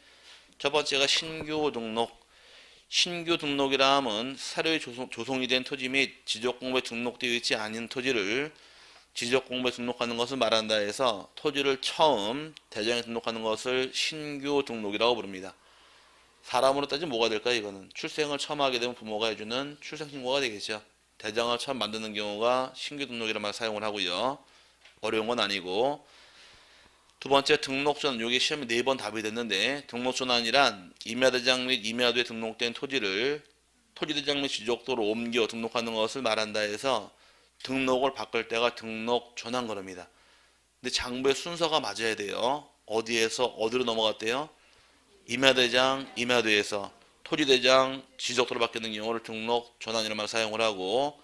첫 번째가 신규 등록. 신규 등록이라 함은 새로 조성이 된 토지 및 지적공부에 등록되어 있지 않은 토지를 지적공부에 등록하는 것을 말한다 해서 토지를 처음 대장에 등록하는 것을 신규 등록이라고 부릅니다. 사람으로 따지면 뭐가 될까요? 이거는 출생을 처음 하게 되면 부모가 해주는 출생신고가 되겠죠. 대장을 처음 만드는 경우가 신규 등록이라는 말 사용을 하고요. 어려운 건 아니고. 두 번째 등록전. 여기 시험에 4번 답이 됐는데 등록전환이란 임야대장 및 임야도에 등록된 토지를 토지대장 및 지적도로 옮겨 등록하는 것을 말한다 해서 등록을 바꿀 때가 등록전환 거랍니다. 근데 장부의 순서가 맞아야 돼요. 어디에서 어디로 넘어갔대요? 임야대장, 임야도에서 토지대장, 지적도로 바뀌는 경우를 등록전환이라는 말을 사용을 하고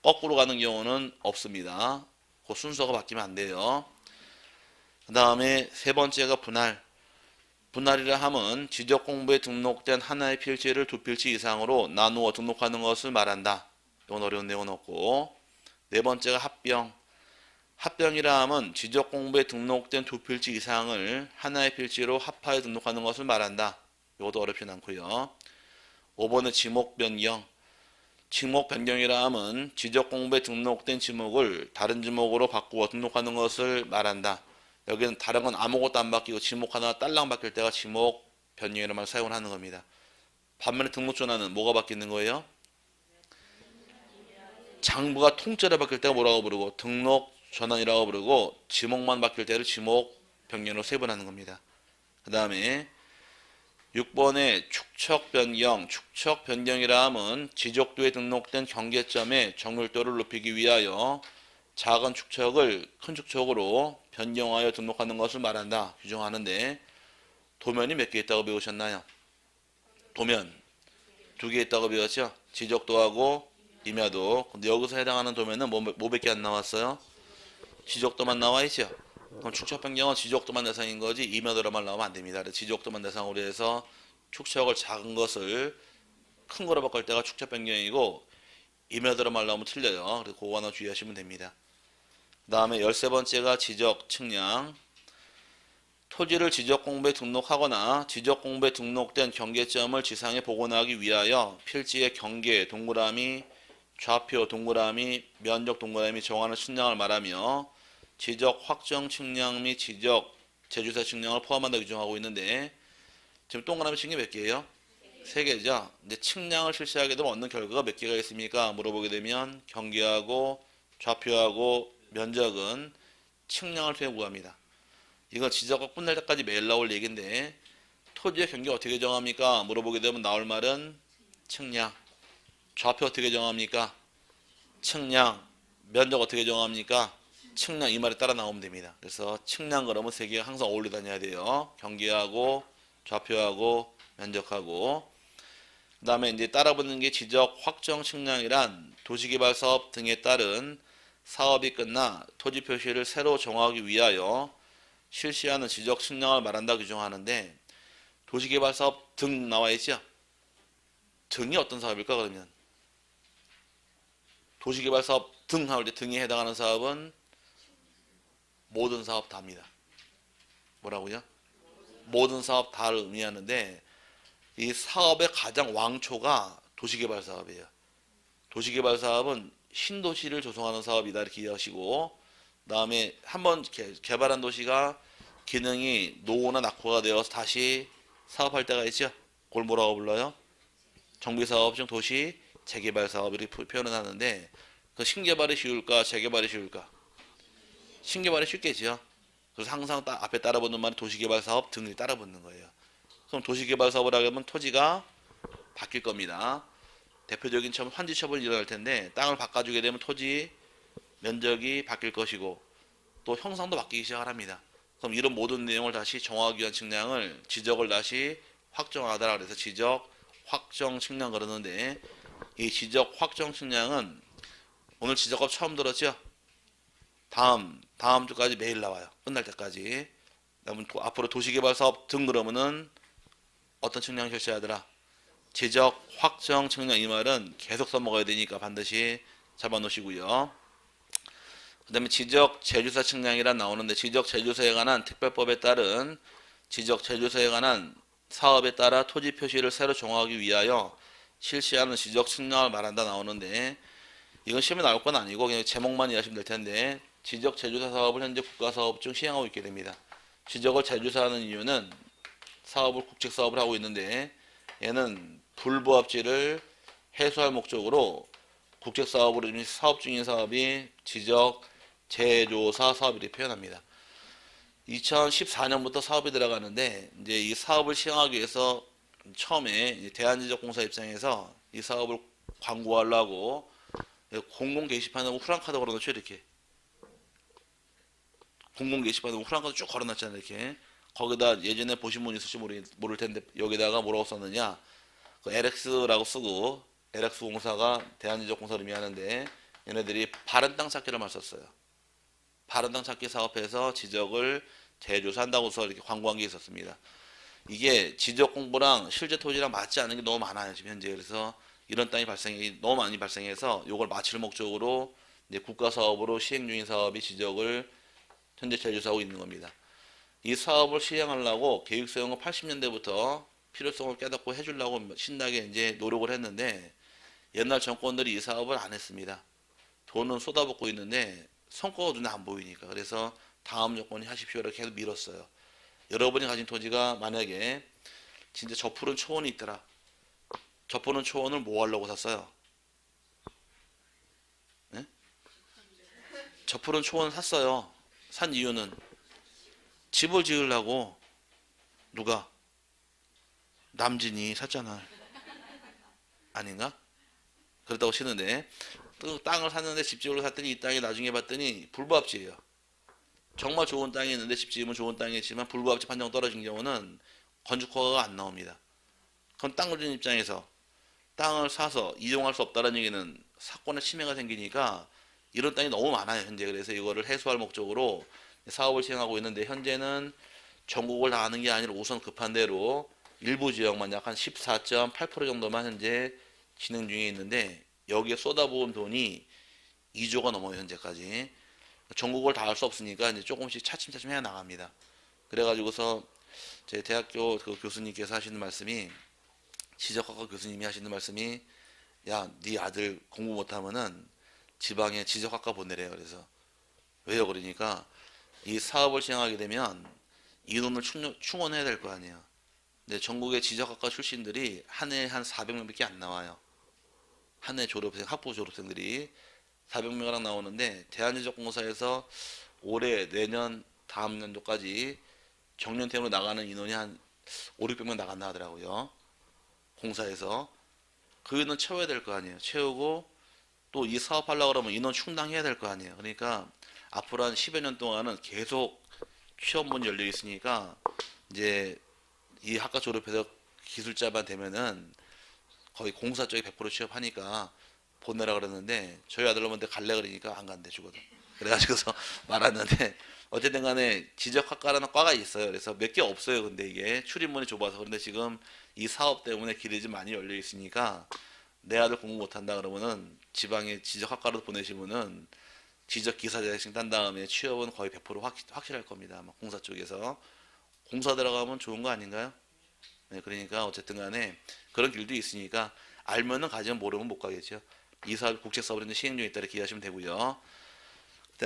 거꾸로 가는 경우는 없습니다. 그 순서가 바뀌면 안 돼요. 그 다음에 세 번째가 분할. 분할이라 함은 지적공부에 등록된 하나의 필지를 2필지 이상으로 나누어 등록하는 것을 말한다. 이건 어려운 내용은 없고. 네 번째가 합병. 합병이라 함은 지적공부에 등록된 2필지 이상을 하나의 필지로 합하여 등록하는 것을 말한다. 이것도 어렵진 않고요. 5번은 지목 변경. 지목 변경이라 함은 지적공부에 등록된 지목을 다른 지목으로 바꾸어 등록하는 것을 말한다. 여기는 다른 건 아무것도 안 바뀌고 지목 하나 딸랑 바뀔 때가 지목 변경이라는 말을 사용을 하는 겁니다. 반면에 등록전환은 뭐가 바뀌는 거예요? 장부가 통째로 바뀔 때가 뭐라고 부르고 등록전환이라고 부르고 지목만 바뀔 때를 지목 변경으로 세분하는 겁니다. 그 다음에 6번에 축척 변경. 축척 변경이라 함은 지적도에 등록된 경계점의 정밀도를 높이기 위하여 작은 축척을 큰 축척으로 변경하여 등록하는 것을 말한다. 규정하는데 도면이 몇 개 있다고 배우셨나요? 도면 2개 있다고 배웠죠? 지적도하고 임야도. 근데 여기서 해당하는 도면은 뭐밖에 안 나왔어요? 지적도만 나와 있죠? 그럼 축척 변경은 지적도만 대상인 거지 임야도로만 나오면 안 됩니다. 지적도만 대상으로 해서 축척을 작은 것을 큰 거로 바꿀 때가 축척 변경이고 임야도로만 나오면 틀려요. 그래서 그거 하나 주의하시면 됩니다. 그 다음에 13번째가 지적 측량. 토지를 지적공부에 등록하거나 지적공부에 등록된 경계점을 지상에 복원하기 위하여 필지의 경계 동그라미, 좌표 동그라미, 면적 동그라미 정하는 측량을 말하며 지적 확정 측량 및 지적 제주사 측량을 포함한다 규정하고 있는데 지금 동그라미 친 게 몇 개예요? 3개죠. 근데 측량을 실시하게 되면 얻는 결과가 몇 개가 있습니까? 물어보게 되면 경계하고 좌표하고 면적은 측량을 통해 구합니다. 이건 지적과 끝날 때까지 매일 나올 얘기인데 토지의 경계 어떻게 정합니까? 물어보게 되면 나올 말은 측량. 좌표 어떻게 정합니까? 측량. 면적 어떻게 정합니까? 측량. 이 말에 따라 나오면 됩니다. 그래서 측량 그러면 3개가 항상 어울려 다녀야 돼요. 경계하고 좌표하고 면적하고. 그 다음에 이제 따라붙는 게 지적 확정 측량이란 도시개발 사업 등에 따른 사업이 끝나 토지 표시를 새로 정하기 위하여 실시하는 지적 측량을 말한다 규정하는데 도시개발 사업 등 나와 있죠? 등이 어떤 사업일까 그러면? 도시개발 사업 등 할 때 등에 해당하는 사업은 모든 사업 다입니다. 뭐라고요? 모든 사업 다를 의미하는데 이 사업의 가장 왕초가 도시개발 사업이에요. 도시개발 사업은 신도시를 조성하는 사업이다 이렇게 이해하시고 그 다음에 한번 개발한 도시가 기능이 노후나 낙후가 되어서 다시 사업할 때가 있죠. 그걸 뭐라고 불러요? 정비사업 중 도시 재개발 사업 이렇게 표현을 하는데 그 신개발이 쉬울까 재개발이 쉬울까? 신개발이 쉽겠죠. 그래서 항상 앞에 따라붙는 말이 도시개발 사업 등이 따라붙는 거예요. 그럼 도시개발 사업을 하려면 토지가 바뀔 겁니다. 대표적인 환지 처분이 일어날 텐데 땅을 바꿔주게 되면 토지 면적이 바뀔 것이고 또 형상도 바뀌기 시작합니다. 그럼 이런 모든 내용을 다시 정하기 위한 측량을 지적을 다시 확정하더라 그래서 지적 확정 측량 그러는데 이 지적 확정 측량은 오늘 지적법 처음 들었죠? 다음 주까지 매일 나와요. 끝날 때까지. 그러면 앞으로 도시개발사업 등 그러면은 어떤 측량 실시하더라? 지적 확정 측량. 이 말은 계속 써먹어야 되니까 반드시 잡아놓으시고요. 그 다음에 지적 제조사 측량이란 나오는데, 지적 제조사에 관한 특별법에 따른 지적 제조사에 관한 사업에 따라 토지 표시를 새로 정하기 위하여 실시하는 지적 측량을 말한다 나오는데, 이건 시험에 나올 건 아니고 그냥 제목만 이해하시면 될 텐데, 지적 제조사 사업을 현재 국가사업 중 시행하고 있게 됩니다. 지적을 제조사하는 이유는 사업을 국책사업을 하고 있는데, 얘는 불부합지를 해소할 목적으로 국책사업으로 사업 중인 사업이 지적 제조사 사업 이렇게 표현합니다. 2014년부터 사업이 들어가는데, 이제 이 사업을 시행하기 위해서 처음에 대한지적공사 입장에서 이 사업을 광고하려고 공공 게시판에 후랑카드 걸어놓죠. 이렇게 공공 게시판에 후랑카드 쭉 걸어놨잖아요. 이렇게 거기다 예전에 보신 분 있을지 모를 텐데, 여기다가 뭐라고 썼느냐, 그 LX라고 쓰고, LX 공사가 대한지적공사를 의미하는데, 얘네들이 바른 땅 찾기를 말 썼어요. 바른 땅 찾기 사업에서 지적을 재조사한다고 해서 이렇게 광고한 게 있었습니다. 이게 지적 공부랑 실제 토지랑 맞지 않는 게 너무 많아요, 지금 현재. 그래서 이런 땅이 너무 많이 발생해서 이걸 맞출 목적으로 이제 국가 사업으로 시행 중인 사업이 지적을 현재 재조사하고 있는 겁니다. 이 사업을 시행하려고 계획 세운 건 80년대부터 필요성을 깨닫고 해주려고 신나게 이제 노력을 했는데, 옛날 정권들이 이 사업을 안 했습니다. 돈은 쏟아붓고 있는데 성과가 눈에 안 보이니까. 그래서 다음 정권이 하십시오라고 계속 밀었어요. 여러분이 가진 토지가 만약에 진짜 저 푸른 초원이 있더라. 저 푸른 초원을 뭐 하려고 샀어요? 네? 저 푸른 초원 샀어요. 산 이유는 집을 지으려고. 누가? 남진이 샀잖아. 아닌가? 그렇다고 치는데, 또 땅을 샀는데 집 지으러 샀더니 이 땅이 나중에 봤더니 불부합지예요. 정말 좋은 땅이 있는데 집 지으면 좋은 땅이지만 불부합지 판정 떨어진 경우는 건축허가가 안 나옵니다. 그럼 땅을 준 입장에서 땅을 사서 이용할 수 없다는 얘기는 사건의 침해가 생기니까 이런 땅이 너무 많아요, 현재. 그래서 이거를 해소할 목적으로 사업을 시행하고 있는데, 현재는 전국을 다 하는 게 아니라 우선 급한 대로 일부 지역만 약 한 14.8% 정도만 현재 진행 중에 있는데, 여기에 쏟아부은 돈이 2조가 넘어요, 현재까지. 전국을 다 할 수 없으니까 이제 조금씩 차츰차츰 해 나갑니다. 그래가지고서 제 대학교 그 교수님께서 하시는 말씀이, 지적학과 교수님이 하시는 말씀이, 야, 네 아들 공부 못하면은 지방에 지적학과 보내래요. 그래서 왜요? 그러니까 이 사업을 시행하게 되면 인원을 충원해야 될 거 아니에요. 근데 전국의 지적학과 출신들이 한 해에 한 400명밖에 안 나와요. 한 해 졸업생, 학부 졸업생들이 400명이랑 나오는데, 대한지적공사에서 올해, 내년, 다음 년도까지 정년퇴임으로 나가는 인원이 한 5, 600명 나간다 하더라고요. 공사에서. 그 인원 채워야 될 거 아니에요. 채우고 또 이 사업하려고 그러면 인원 충당해야 될 거 아니에요. 그러니까 앞으로 한 10여 년 동안은 계속 취업문이 열려 있으니까, 이제 이 학과 졸업해서 기술자만 되면은 거의 공사 쪽에 100% 취업하니까 보내라 그러는데, 저희 아들 놈한테 갈래 그러니까 안 간대, 죽어도. 그래가지고서 말았는데, 어쨌든 간에 지적학과라는 과가 있어요. 그래서 몇 개 없어요. 근데 이게 출입문이 좁아서. 그런데 지금 이 사업 때문에 길이 좀 많이 열려 있으니까, 내 아들 공부 못한다 그러면은 지방에 지적학과로 보내시면은 지적 기사 자격증 딴 다음에 취업은 거의 100% 확실할 겁니다. 아마 공사 쪽에서. 공사 들어가면 좋은 거 아닌가요? 네, 그러니까 어쨌든 간에 그런 길도 있으니까, 알면은 가지만 모르면 못 가겠죠. 이 사업 국책 사업을 시행 중에 있다 이렇게 이해하시면 되고요.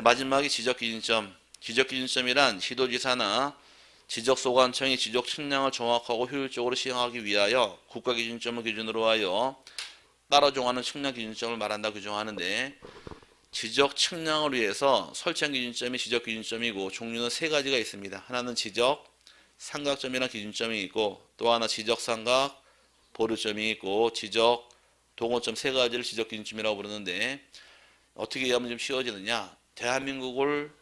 마지막이 지적기준점. 지적기준점이란 시도지사나 지적소관청이 지적 측량을 정확하고 효율적으로 시행하기 위하여 국가기준점을 기준으로 하여 따라 정하는 측량 기준점을 말한다 규정하는데, 지적 측량을 위해서 설치한 기준점이 지적 기준점이고, 종류는 세 가지가 있습니다. 하나는 지적 삼각점이라는 기준점이 있고, 또 하나 지적 삼각 보류점이 있고, 지적 동호점, 세 가지를 지적 기준점이라고 부르는데, 어떻게 하면 좀 쉬워지느냐? 대한민국을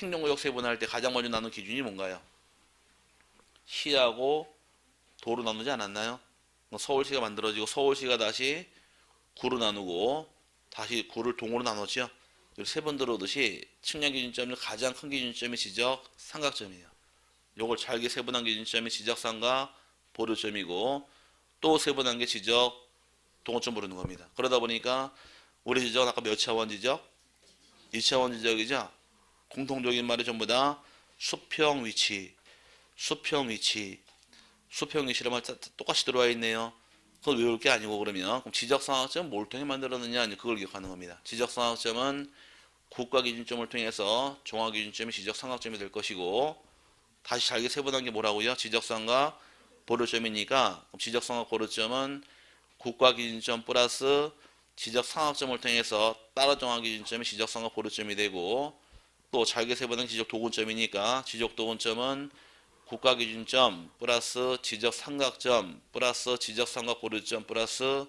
행정구역 세분화할 때 가장 먼저 나눈 기준이 뭔가요? 시하고 도로 나누지 않았나요? 서울시가 만들어지고 서울시가 다시 구로 나누고 다시 구를 동으로 나누죠. 세 번 들어오듯이 측량 기준점의 가장 큰 기준점이 지적 삼각점이에요. 요걸 잘게 세분한 기준점이 지적 삼각 보류점이고 또 세분한 게 지적 동호점 부르는 겁니다. 그러다 보니까 우리 지적은 아까 몇 차원 지적? 2차원 지적이죠. 공통적인 말이 전부 다 수평 위치, 수평 위치, 수평 위치란 말 똑같이 들어와 있네요. 그걸 외울 게 아니고 그러면 그럼 지적삼각점 뭘 통해 만들었느냐 그걸 기억하는 겁니다. 지적삼각점은 국가 기준점을 통해서 종합 기준점이 지적삼각점이 될 것이고 다시 잘게 세분한 게 뭐라고요? 지적삼각 보류점이니까 지적삼각 보류점은 국가 기준점 플러스 지적삼각점을 통해서 따라 종합 기준점이 지적삼각 보류점이 되고 또 잘게 세분한 지적 도근점이니까 지적 도근점은 국가 기준점 플러스 지적 삼각점 플러스 지적 삼각 보류점 플러스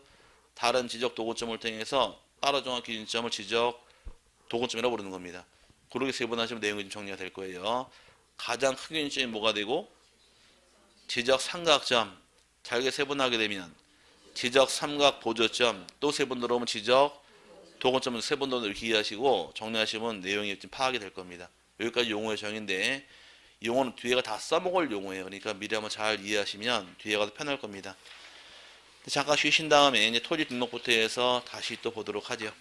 다른 지적 도근점을 통해서 따라 종합 기준점을 지적 도근점이라고 부르는 겁니다. 그렇게 세분하시면 내용이 좀 정리가 될 거예요. 가장 큰 기준점이 뭐가 되고 지적 삼각점 잘게 세분하게 되면 지적 삼각 보조점 또 세 번 들어오면 지적 도근점은 세 번 더 기억하시고 정리하시면 내용이 좀 파악이 될 겁니다. 여기까지 용어의 정의인데 용어는 뒤에가 다 써먹을 용어예요. 그러니까 미리 한번 잘 이해하시면 뒤에 가서 편할 겁니다. 잠깐 쉬신 다음에 이제 토지 등록부터 해서 다시 또 보도록 하죠.